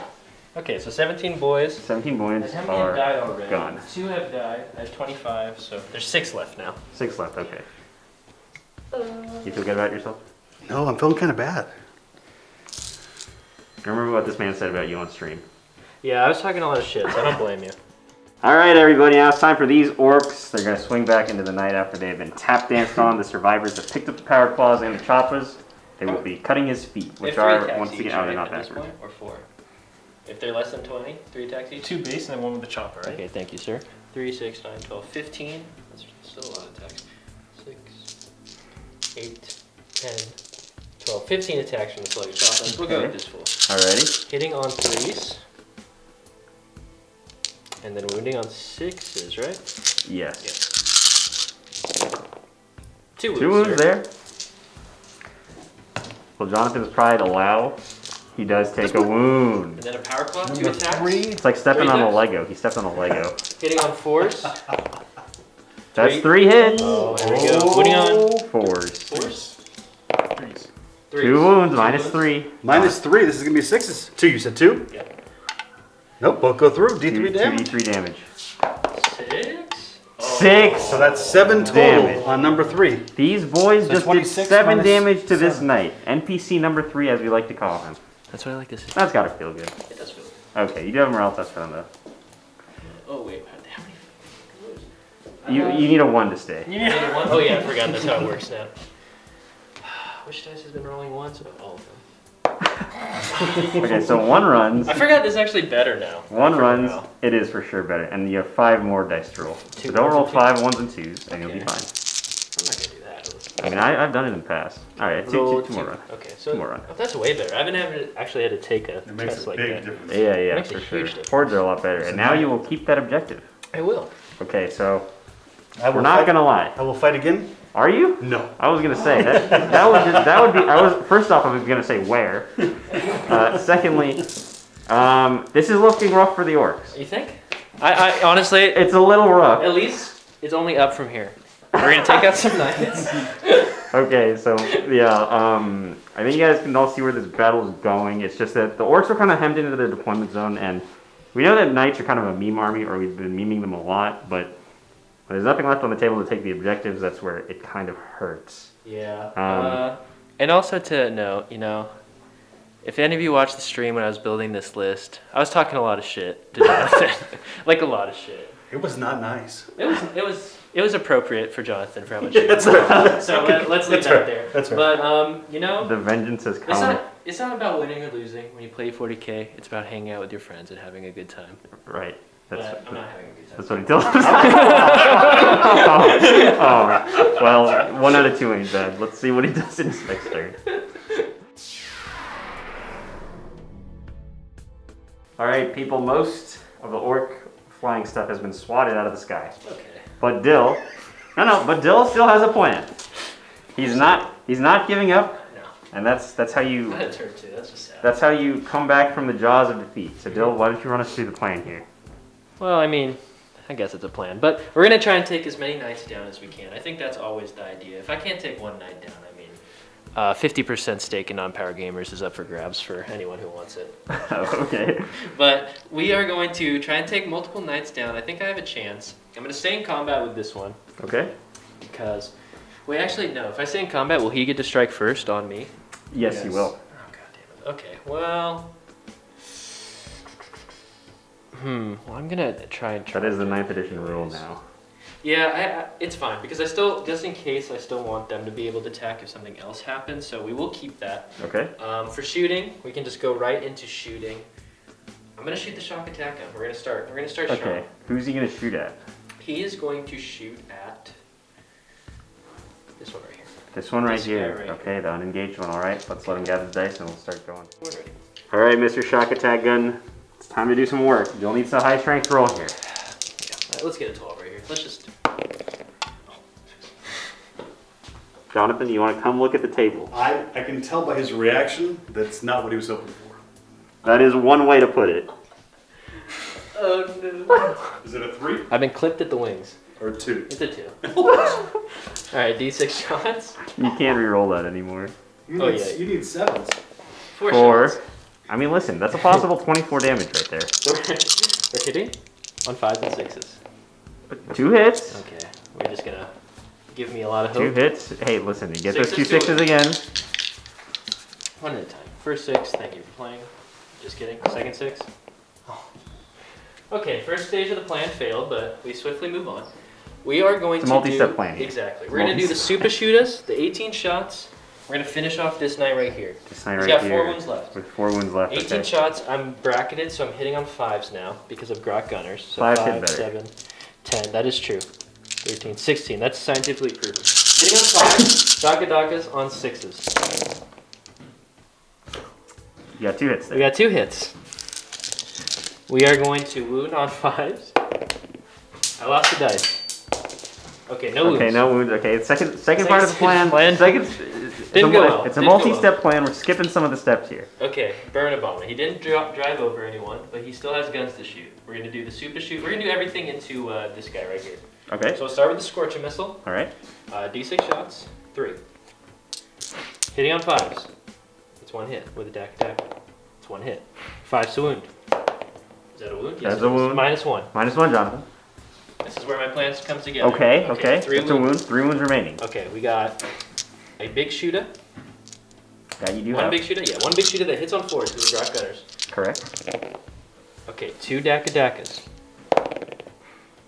Okay, so 17 boys. 17 points And how many have died are already? gone. 2 have died. I have 25, so there's 6 left now. 6 left, okay. You feel good about yourself? No, I'm feeling kind of bad. Remember what this man said about you on stream. Yeah, I was talking a lot of shit, so I don't blame you. All right, everybody, now it's time for these orcs. They're going to swing back into the night after they've been tap danced on. The survivors have picked up the power claws and the choppas. They will be cutting his feet, which are, once again, oh, they're not at this backwards. point, or 4? If they're less than 20, 3 attacks each? 2 base and then 1 with the chopper, right? Okay, thank you, sir. 3, 6, 9, 12, 15. That's still a lot of attacks. 6, 8, 10, 12, 15 attacks from the sluggish offense. We'll go Okay. with this fool. Alrighty. Hitting on 3s. And then wounding on 6s, right? Yes. 2 wounds. 2 wounds sir. there. Will Jonathan's pride allow? He does take a wound. And then a power claw, 2 Number attacks. 3. It's like stepping Three on a attacks? Lego. He stepped on a Lego. Hitting on 4s. That's 3. 3 hits. Oh, there we go. Wounding on 4s. 4s. Threes. 2 wounds, minus 3. -3. This is going to be 6s. 2, you said 2? Yeah. Nope, both go through. D3 damage. 2d3 damage. 6. 6. So that's 7 total Damage. on number 3. These boys So just did 26 7 minus damage to this 7. knight. NPC number 3, as we like to call him. That's what I like to see. That's gotta feel good. It does feel good. Okay, you do have a morale test on though. Oh, wait. How many? You need a 1 to stay. You need a one? Oh, yeah, I forgot that's how it works now. Which dice has been rolling once? All of them. Okay, so 1 runs. I forgot this is actually better now. 1 For runs, morale. it is for sure better. And you have 5 more dice to roll. So 2 don't roll ones and 5 1s and 2s, and you'll be Okay. fine. I'm not gonna do that. I mean, I've done it in the past. Alright, Roll 2 more runs. Okay, so 2 more runs. oh, that's way better. I haven't actually had to take a It makes test a like big that. difference. Yeah, Makes a for sure. huge difference. Hordes are a lot better. And now you will keep that objective. I will. Okay, so I will we're not fight- gonna lie. I will fight again? Are you? No. I was gonna say that would be. First off, I was gonna say where. Secondly, this is looking rough for the orcs. You think? I honestly, It's a little rough. at least it's only up from here. We're gonna take out some knights. Okay, so yeah, I think you guys can all see where this battle is going. It's just that the orcs are kind of hemmed into their deployment zone, and we know that knights are kind of a meme army, or we've been memeing them a lot, but when there's nothing left on the table to take the objectives, that's where it kind of hurts. Yeah. And also to note, if any of you watched the stream when I was building this list, I was talking a lot of shit to Jonathan, like a lot of shit. It was not nice. It was appropriate for Jonathan for how much. Shit. That's fair. So let's leave That's that fair. there. That's fair. But The vengeance has come. it's not about winning or losing. When you play 40K, it's about hanging out with your friends and having a good time. Right. But I'm not having a good time. That's what he tells us. oh, well, 1 out of 2 ain't bad. Let's see what he does in his next turn. All right, people. Most of the orc flying stuff has been swatted out of the sky. Okay. But Dill, but Dill still has a plan. He's not giving up, No. and that's how you. I had a turn too. That's just sad. That's how you come back from the jaws of defeat. So Dill, why don't you run us through the plan here? Well, I mean, I guess it's a plan. But we're going to try and take as many knights down as we can. I think that's always the idea. If I can't take 1 knight down, 50% stake in non-power gamers is up for grabs for anyone who wants it. Okay. But we are going to try and take multiple knights down. I think I have a chance. I'm going to stay in combat with this one. Okay. Because, wait, actually, no. If I stay in combat, will he get to strike first on me? Yes, he will. Oh, God damn it. Okay, well... Well, I'm going to try and... That is the 9th edition rule now. Yeah, it's fine, because I still, just in case, I still want them to be able to attack if something else happens, so we will keep that. Okay. For shooting, we can just go right into shooting. I'm gonna shoot the shock attack gun. We're gonna start Okay. shooting. Who's he gonna shoot at? He is going to shoot at this one right here. This one right This guy here. right Okay, the unengaged one. All right. Let's let him gather the dice and we'll start going. We're ready. All right, Mr. Shock Attack Gun. It's time to do some work. You'll need some high strength roll here. Yeah. All right, let's get a 12 right here. Let's just... Jonathan, you want to come look at the table? I can tell by his reaction that's not what he was hoping for. That is one way to put it. Oh no. Is it a 3 I've been clipped at the wings. or a 2? It's a 2. Alright, D6 shots. You can't re-roll that anymore. You Oh, need, yeah. you need 7s. 4 4. shots. I mean, listen, that's a possible 24 damage right there. We're hitting on 5s and 6s. 2 hits. Okay, we're just gonna give me a lot of 2 hope. hits. Hey, listen, you get those 2 Sixes to sixes again. One at a time. First 6, thank you for playing. Just kidding. Second 6. Oh. Okay, first stage of the plan failed, but we swiftly move on. We are going It's a to multi-step do... plan here. Exactly. We're going to do the super shooters, the 18 shots. We're going to finish off this knight right here. This knight He's right got 4 here. wounds left. With 4 wounds left. 18 okay. shots. I'm bracketed, so I'm hitting on 5s now because of Grok Gunners. So 5 hit 5, better. 7, 10. That is true. 13, 16. That's scientifically proven. Hitting on 5s, Dakadakas on 6s. You got 2 hits We there. got 2 hits. We are going to wound on 5s. I lost the dice. Okay, no wounds. Okay, no wounds. Okay, second part of the plan. Plan. Second. Didn't go well. It's a Didn't go multi-step plan. We're skipping some of the steps here. Okay, burn a bomb. He didn't drive over anyone, but he still has guns to shoot. We're going to do the super shoot. We're going to do everything into this guy right here. Okay. So we'll start with the Scorcher Missile. All right. D6 shots. 3. Hitting on 5s. It's 1 hit with a DAC attack. It's 1 hit. 5's to wound. Is that a wound? Yes, That's it a is. wound. -1. -1, Jonathan. This is where my plans come together. Okay. Three That's a wounds. wound. 3 wounds remaining. Okay, we got a big shooter. That you do One have. big shooter, yeah, one big shooter that hits on 4s because we're drop gunners. Correct. Okay, 2 Daka-Dakas.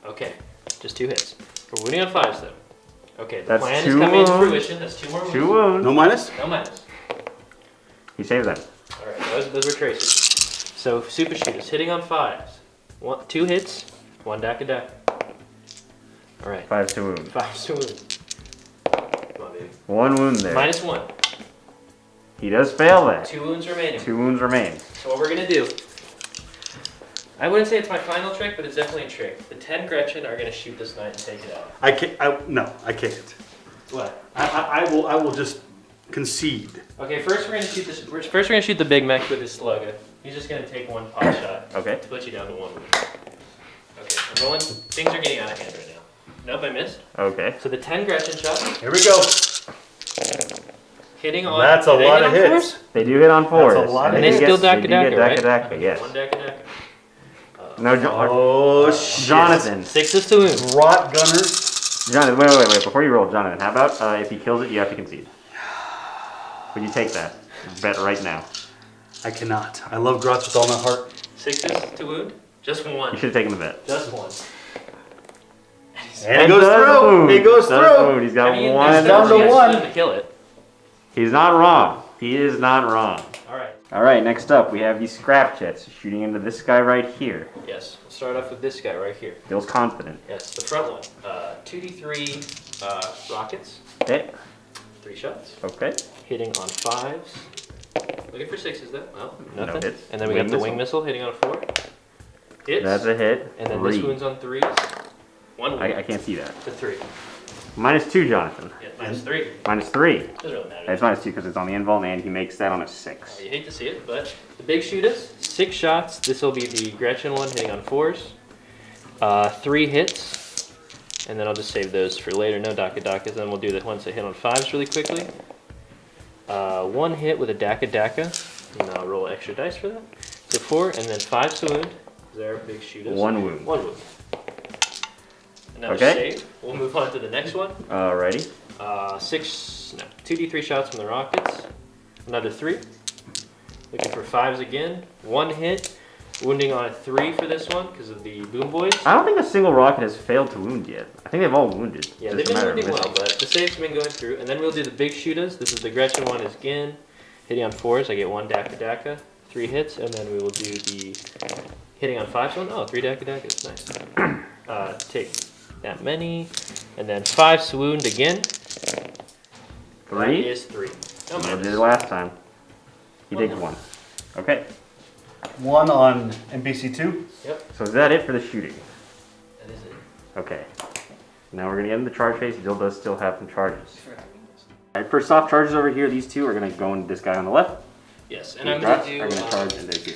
Okay, just 2 hits. We're winning on 5s though. Okay, the That's plan is 2 coming into wounds. fruition. That's 2 more wounds. 2 wounds. No minus? No minus. He saves them. Alright, those were tracers. So, super shooters, hitting on 5s. 2 hits, 1 Daka-Daka. Alright, 5 to wound. 5 to wound. Come on, baby. 1 wound there. -1. He does fail that. 2 wounds remaining. 2 wounds remain. So what we're gonna do, I wouldn't say it's my final trick, but it's definitely a trick. The 10 Gretchen are gonna shoot this knight and take it out. I can't. No, I can't. What? I will just concede. Okay, first we're gonna shoot this. First we're gonna shoot the big mech with his slugger. He's just gonna take 1 pot shot Okay. to put you down to 1 wound. Okay, I'm rolling. Things are getting out of hand right now. Nope, I missed. Okay. So the 10 Gretchen shot, Here we go. hitting on. That's a did they lot hit of on hits. 4s? They do hit on 4s. That's a lot of And hits. they still They do Daka-Daka, get right? Daka-Daka, yes. 1 Daka-Daka. No, Oh shit. Jonathan. 6 to wound. Rot gunners. Jonathan, wait. Before you roll, Jonathan, how about if he kills it, you have to concede? Would you take that? Bet right now. I cannot. I love Grots with all my heart. 6 to wound. Just 1. You should have taken the bet. Just 1. And it goes through. It goes through. He's got I mean, one. there's down still to a chance one. for them to kill it. He's not wrong. He is not wrong. All right. All right, next up we have these scrap jets shooting into this guy right here. Yes. We'll start off with this guy right here. Feels confident. Yes, the front one. 2d3 rockets. Okay. 3 shots. Okay. Hitting on 5s. Looking for 6s though. Well, No nothing. hits. And then we got the wing missile hitting on 4. Hits. That's a hit. And then 3. this wound's on 3s. 1 wound I can't see that. to 3. -2, Jonathan. Yeah, -3. -3. Doesn't really matter. It's -2 because it's on the invul and he makes that on a 6. You hate to see it, but the big shooters, 6 shots. This will be the Gretchen one hitting on 4s. 3 hits, and then I'll just save those for later. No Daka-Dakas. Then we'll do the ones that hit on 5s really quickly. 1 hit with a Daka-Daka, and I'll roll extra dice for that. So 4, and then 5 to wound. They're big shooters. 1 wound. 1 wound. Another Okay. save. We'll move on to the next one. Alrighty. 2d3 shots from the rockets. Another 3. Looking for 5s again. 1 hit. Wounding on a 3 for this one because of the boom boys. I don't think a single rocket has failed to wound yet. I think they've all wounded. Yeah, Just they've a been matter of wounding well, missing. but the saves have been going through. And then we'll do the big shooters. This is the Gretchen one again. Hitting on 4s. I get 1 Daka-Daka. 3 hits. And then we will do the hitting on 5s one. Oh, 3 Daka-Dakas. Nice. Take that many. And then 5 to wound again. 3? That is 3. No I did it minus. last time. He Well, takes no. 1. Okay. 1 on NPC2. Yep, So is that it for the shooting? that is it. Okay. Now we're gonna get into the charge phase. Dill does still have some charges. Alright, first off, charges over here. These two are gonna go into this guy on the left. Yes, and These I'm going dots to do, are gonna charge into here.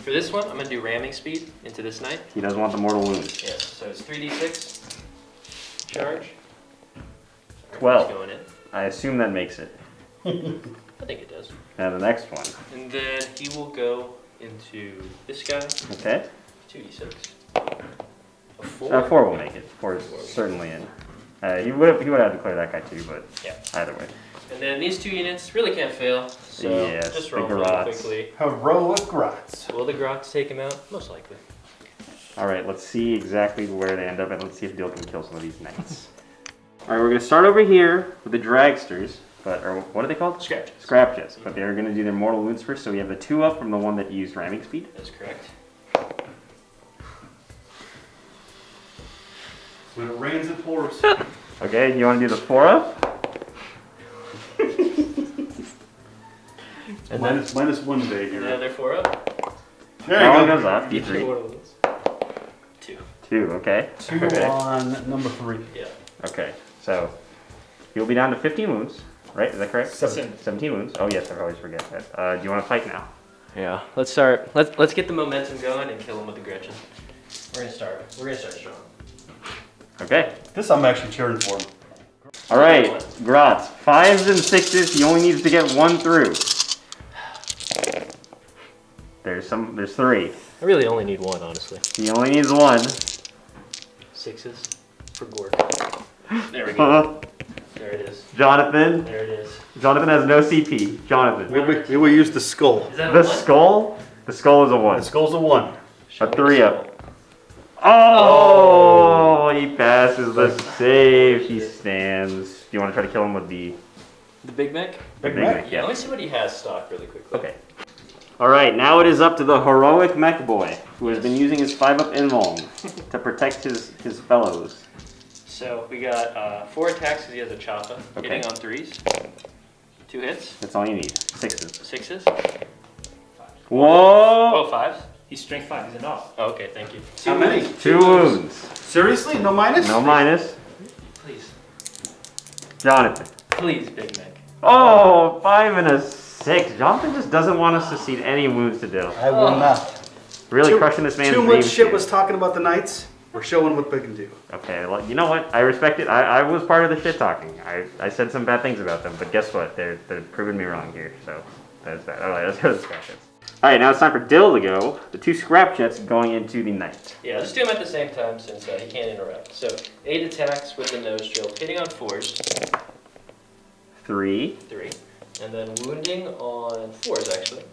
for this one, I'm going to do ramming speed into this knight. He does want the mortal wound. Yes, so it's 3d6 charge. 12. It's going in. I assume that makes it. I think it does. Now the next one. And then he will go into this guy, Okay. 2d6. A 4. 4 will make it. 4 is certainly in. He would have to clear that guy too, but Yeah. either way. And then these 2 units really can't fail, so Yes, just the roll really Grots. quickly. Heroic Grots. Will the Grots take him out? Most likely. Alright, let's see exactly where they end up and let's see if Dill can kill some of these knights. Alright, we're gonna start over here with the dragsters, or what are they called? Scratch. Scrap jets, but they're gonna do their mortal wounds first, so we have the 2 up from the one that used ramming speed. That's correct. When it rains, it pours. Okay, you wanna do the 4 up? And minus 1 day here. Another 4 up. There That one you goes go. up, D3. 2. 2, okay. 2 Okay. on number 3. Yeah. Okay, so he'll be down to 15 wounds, right? Is that correct? 17 wounds. Oh yes, I always forget that. Do you want to fight now? Yeah. Let's start. Let's get the momentum going and kill him with the Gretchen. We're gonna start strong. Okay. This I'm actually cheering for. All right, Grots. 5s and 6s. He only needs to get 1 through. There's 3. I really only need 1, honestly. He only needs 1. 6s for Gork. There we go. There it is. Jonathan. There it is. Jonathan has no CP. Jonathan. We will use the skull. Is that The a one? skull? The skull is a 1. The skull's a 1. Show A me 3 the up. skull. Oh, he passes the save. He stands. Do you want to try to kill him with the The Big Mac? Big Big Mac? Mac? Yeah, let me see what he has stocked really quickly. Okay. All right, now it is up to the heroic mech boy, who has been using his 5-up invuln to protect his fellows. So we got 4 attacks because he has a choppa, Okay. hitting on 3s. 2 hits, That's all you need. 6s. 6s. Whoa! Oh, 5s. He's strength 5. He's a knob. Oh, okay, thank you. How many? 2 wounds. Seriously? No minus? No minus. Please. Jonathan. Please, Big Mac. Oh, 5 and a 6. Jonathan just doesn't want us to cede any wounds to Dill. I will not. Really crushing this man's Too dreams much shit here. was talking about the Knights. We're showing what they can do. Okay, well, you know what? I respect it. I was part of the shit talking. I said some bad things about them, but guess what? They're proving me wrong here. So that's that. All right, let's go to the scrap jets. All right, now it's time for Dill to go. The 2 scrap jets going into the knight. Yeah, let's do them at the same time since he can't interrupt. So 8 attacks with the nose drill, hitting on 4s, 3. 3, and then wounding on 4s actually.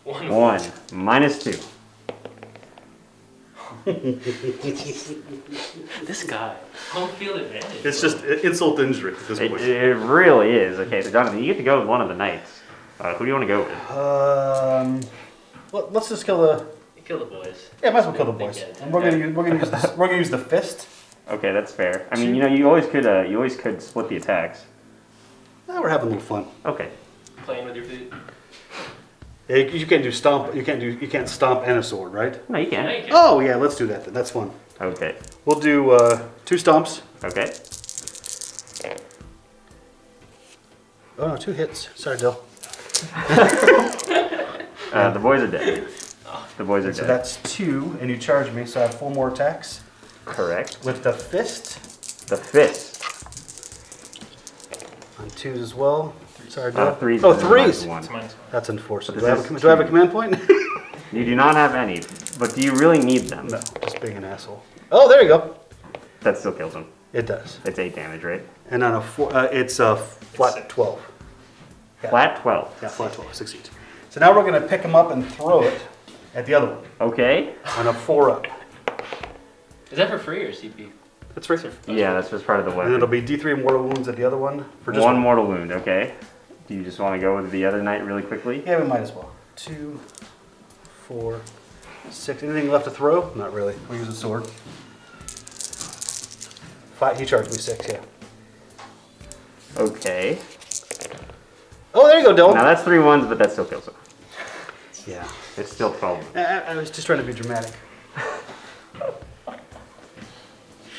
1. 1. Minus 2. This guy. Home field advantage. It's just insult to injury at this point. It really is. Okay, so Jonathan, you get to go with one of the knights. Who do you want to go with? Let's just kill the. Kill the boys. Yeah, might as well kill the They boys. get And we're gonna use the fist. Okay, that's fair. I mean, you always could split the attacks. Now we're having a little fun. Okay. Playing with your feet. Yeah, you can't do stomp. You can't stomp and a sword, right? No, you No, can. you can't. Oh yeah, let's do that then. That's fun. Okay. We'll do 2 stomps. Okay. Oh no, 2 hits. Sorry, Dill. The boys are dead. The boys are So dead. that's 2, and you charge me, so I have 4 more attacks Correct. with the fist The fist. on 2s as well. Sorry, Dill. 3s. Oh, is 3s. minus 1. It's minus 1. That's unfortunate. But Do I this have is do I have a command point? You do not have any, but do you really need them? No, just being an asshole. Oh, there you go. That still kills him. It does. It's 8 damage, right? And on a 4, it's a flat 12. Yeah. Flat 12. Yeah, flat 12 succeeds. So now we're going to pick him up and throw it at the other one Okay. on a 4-up. Is that for free or CP? That's right. Yeah, that's just part of the And it'll weapon. be D3 mortal wounds at the other one for just One mortal wound, okay. Do you just want to go with the other knight really quickly? Yeah, we might as well. 2, 4, 6. Anything left to throw? Not really. We'll use a sword. 5. He charged me 6. Yeah. Okay. Oh, there you go, Dylan. Now that's 3 ones, but that still kills him. Yeah. It's still 12. I was just trying to be dramatic.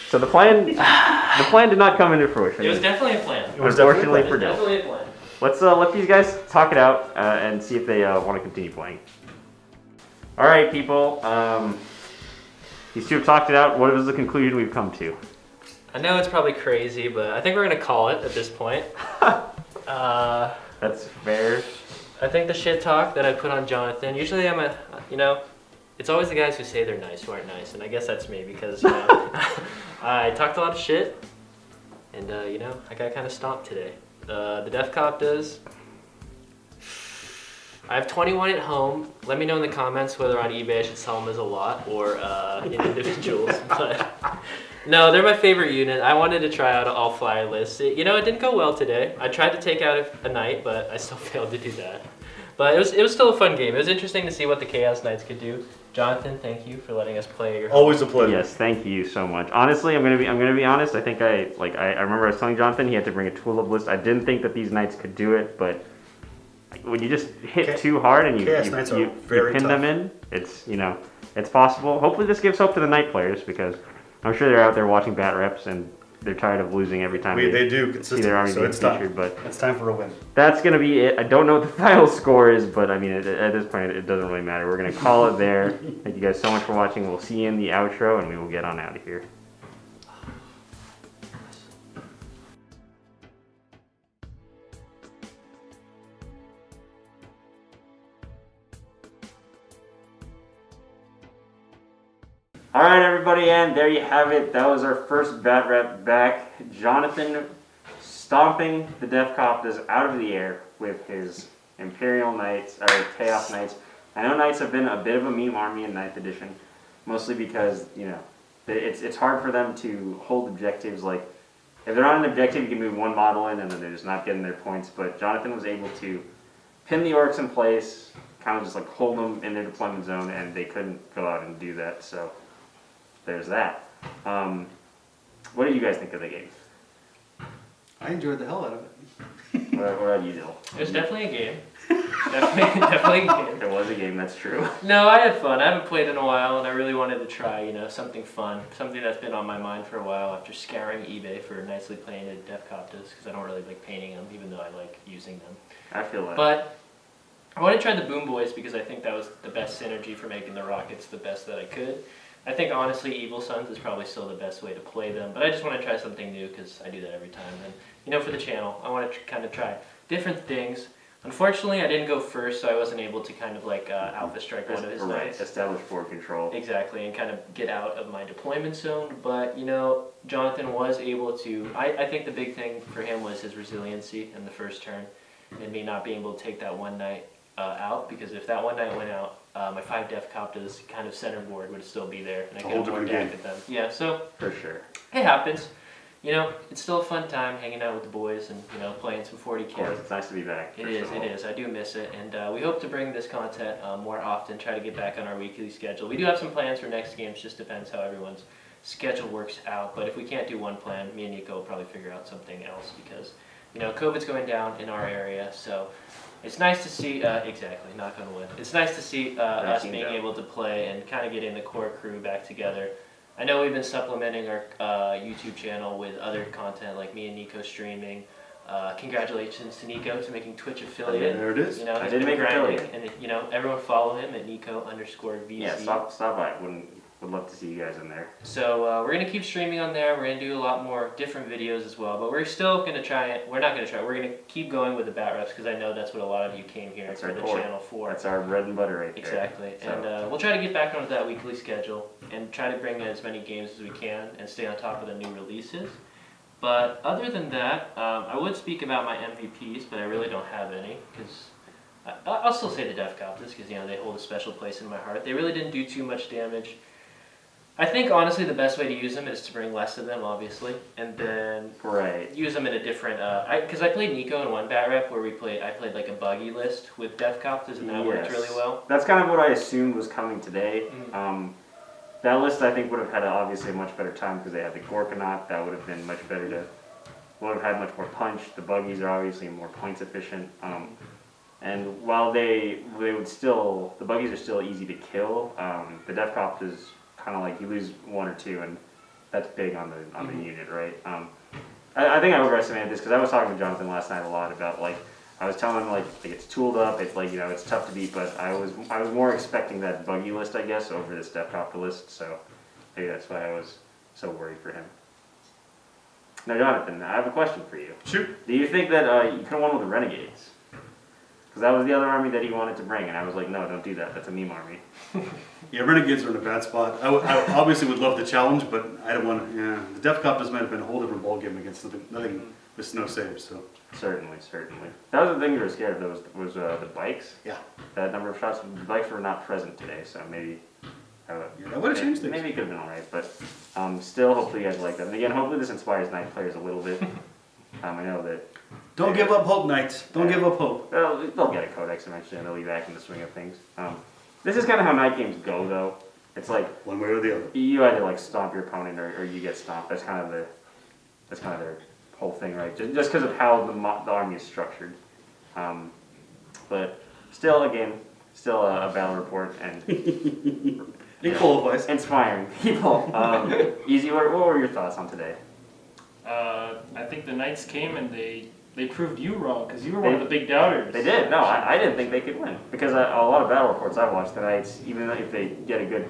So the plan did not come into fruition. It was definitely a plan. was Unfortunately definitely for It was Dill. definitely a plan. Let's let these guys talk it out and see if they want to continue playing. All right, people. These 2 have talked it out. What is the conclusion we've come to? I know it's probably crazy, but I think we're gonna call it at this point. That's fair. I think the shit talk that I put on Jonathan, usually it's always the guys who say they're nice who aren't nice, and I guess that's me because, I talked a lot of shit, and, I got kind of stomped today. The Death Cop does. I have 21 at home. Let me know in the comments whether on eBay I should sell them as a lot or in individuals, but no, they're my favorite unit. I wanted to try out an all-flyer list. It didn't go well today. I tried to take out a knight, but I still failed to do that. But it was still a fun game. It was interesting to see what the Chaos Knights could do. Jonathan, thank you for letting us play at your home. Always a pleasure. Yes, thank you so much. Honestly, I'm gonna be honest. I think I remember I was telling Jonathan he had to bring a tulip list. I didn't think that these knights could do it, but when you just hit too hard and Chaos you Knights are very pin tough. them in, it's possible. Hopefully this gives hope to the knight players because I'm sure they're out there watching bat reps and they're tired of losing every time They do see their army consistently, so being it's time. featured. But It's time for a win. that's going to be it. I don't know what the final score is, but I mean, at this point, it doesn't really matter. We're going to call it there. Thank you guys so much for watching. We'll see you in the outro, and we will get on out of here. All right, everybody, and there you have it. That was our first bat rep back. Jonathan stomping the Deathcopters out of the air with his Imperial Knights, or Chaos Knights. I know Knights have been a bit of a meme army in 9th edition, mostly because, you know, it's hard for them to hold objectives. Like, if they're on an objective, you can move one model in and then they're just not getting their points. But Jonathan was able to pin the Orcs in place, kind of just like hold them in their deployment zone, and they couldn't go out and do that. So there's that. What did you guys think of the game? I enjoyed the hell out of it. What about you, Dill? It was definitely a game. definitely a game. It was a game, that's true. No, I had fun. I haven't played in a while, and I really wanted to try, you know, something fun, something that's been on my mind for a while after scouring eBay for nicely painted Deathcopters, because I don't really like painting them, even though I like using them. I feel that. But I want to try the Boom Boys because I think that was the best synergy for making the rockets the best that I could. I think honestly Evil Sons is probably still the best way to play them, but I just want to try something new because I do that every time. And you know, for the channel, I want to kind of try different things. Unfortunately, I didn't go first, so I wasn't able to kind of like alpha strike one of his knights. Establish board control. Exactly, and kind of get out of my deployment zone. But you know, Jonathan was able to. I think the big thing for him was his resiliency in the first turn, and me not being able to take that one knight out, because if that one knight went out, my 5 Deathcopters kind of center board would still be there, and I could have more deck at them. Yeah, so For sure. it happens. You know, it's still a fun time hanging out with the boys and, you know, playing some 40K. Of course, it's nice to be back. It is. I do miss it, and we hope to bring this content more often, try to get back on our weekly schedule. We do have some plans for next games, just depends how everyone's schedule works out. But if we can't do one plan, me and Nico will probably figure out something else because, you know, COVID's going down in our area, so it's nice to see, exactly, knock on wood. It's nice to see us being able to play and kind of getting the core crew back together. I know we've been supplementing our YouTube channel with other content, like me and Nico streaming. Congratulations to Nico to making Twitch affiliate. There it is. You know, I he's did been make grinding, affiliate. and you know, everyone follow him at Nico_VC. Yeah, stop by. Would love to see you guys in there. So we're gonna keep streaming on there. We're gonna do a lot more different videos as well. But we're still gonna try it. We're not gonna try. We're gonna keep going with the bat reps because I know that's what a lot of you came here That's for our the core. channel for. That's our bread and butter right there. Exactly. So. And we'll try to get back onto that weekly schedule and try to bring as many games as we can and stay on top of the new releases. But other than that, I would speak about my MVPs, but I really don't have any because I'll still say the Deathcopters because, you know, they hold a special place in my heart. They really didn't do too much damage. I think honestly the best way to use them is to bring less of them, obviously, and then use them in a different. Because I played Nico in one bat rep where I played like a buggy list with Deathcopters, and that worked really well. That's kind of what I assumed was coming today. Mm-hmm. That list I think would have had obviously a much better time because they had the Gorkanaut. That would have been much better to. Would have had much more punch. The buggies are obviously more points efficient. And while they would still, the buggies are still easy to kill. The Deathcopters kind of like you lose 1 or 2, and that's big on the unit, right? I think I overestimated this because I was talking to Jonathan last night a lot about like I was telling him like it's tooled up, it's like, you know, it's tough to beat, but I was more expecting that buggy list, I guess, over this Deathcopter list, so maybe that's why I was so worried for him. Now, Jonathan, I have a question for you. Shoot. Do you think that you could have won with the Renegades? Because that was the other army that he wanted to bring, and I was like, no, don't do that. That's a meme army. Yeah, Renegades are in a bad spot. I obviously would love the challenge, but I don't want to. Yeah, the Deathcopters might have been a whole different ballgame against nothing with no saves. So Certainly. That was the thing you were scared of, was the bikes. yeah, That number of shots, the bikes were not present today, so maybe. yeah, that would have changed things. Maybe it could have been alright, but still, hopefully you guys like that. And again, hopefully this inspires night players a little bit. I know that. Don't give up hope, Knights. Don't give up hope. Well, they'll get a codex eventually, and they'll be back in the swing of things. This is kind of how night games go, though. It's like One way or the other. you either like stomp your opponent or you get stomped. That's kind of their whole thing, right? Just because of how the army is structured. But still, again, a battle report and It qualifies. inspiring people. Easy. What were your thoughts on today? I think the Knights came and they proved you wrong because you were one of the big doubters. They did. No, I didn't think they could win because a lot of battle reports I watched, the Knights, even if they get a good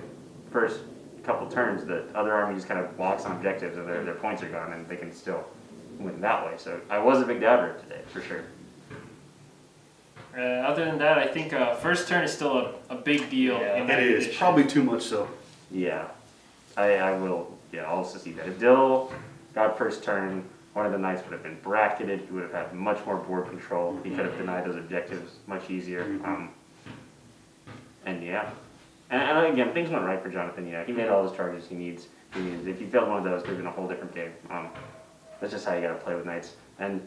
first couple turns, the other army just kind of walks on objectives and their points are gone and they can still win that way. So I was a big doubter today for sure. Other than that, I think first turn is still a big deal. Yeah. In It that is edition. probably too much so. Yeah. I will, yeah, I'll also see that. If Dill got first turn, one of the knights would have been bracketed, he would have had much more board control, he could have denied those objectives much easier. And yeah. And again, things went right for Jonathan, you know, he made all those charges he needs. If he failed one of those, it would have been a whole different game. That's just how you gotta play with knights. And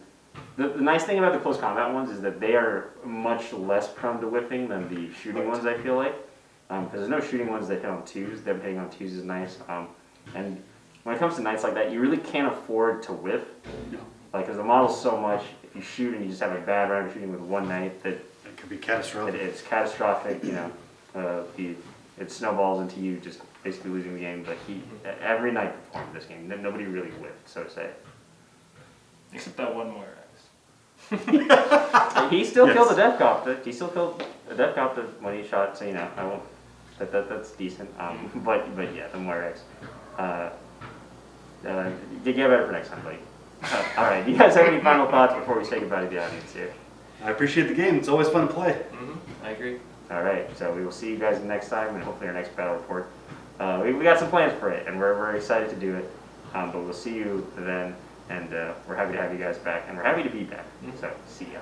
the nice thing about the close combat ones is that they are much less prone to whiffing than the shooting ones, I feel like. Because there's no shooting ones that hit on twos. Them hitting on twos is nice. And when it comes to knights like that, you really can't afford to whiff. No. Like, because the model's so much, if you shoot and you just have a bad round of shooting with one knight, that It could be catastrophic. it's catastrophic, you know. It snowballs into you just basically losing the game. But every knight performed this game. Nobody really whiffed, so to say. Except that one more. He still Yes. killed the Death Copter. He still killed the Death Copter when he shot, so you know, I won't. That's decent. But yeah, the Moirex. You get better for next time, buddy. All right, do you guys have any final thoughts before we say goodbye to the audience here? I appreciate the game. It's always fun to play. I agree. All right, so we will see you guys next time, and hopefully our next battle report. We got some plans for it, and we're excited to do it. But we'll see you then, and we're happy to have you guys back, and we're happy to be back. So see ya.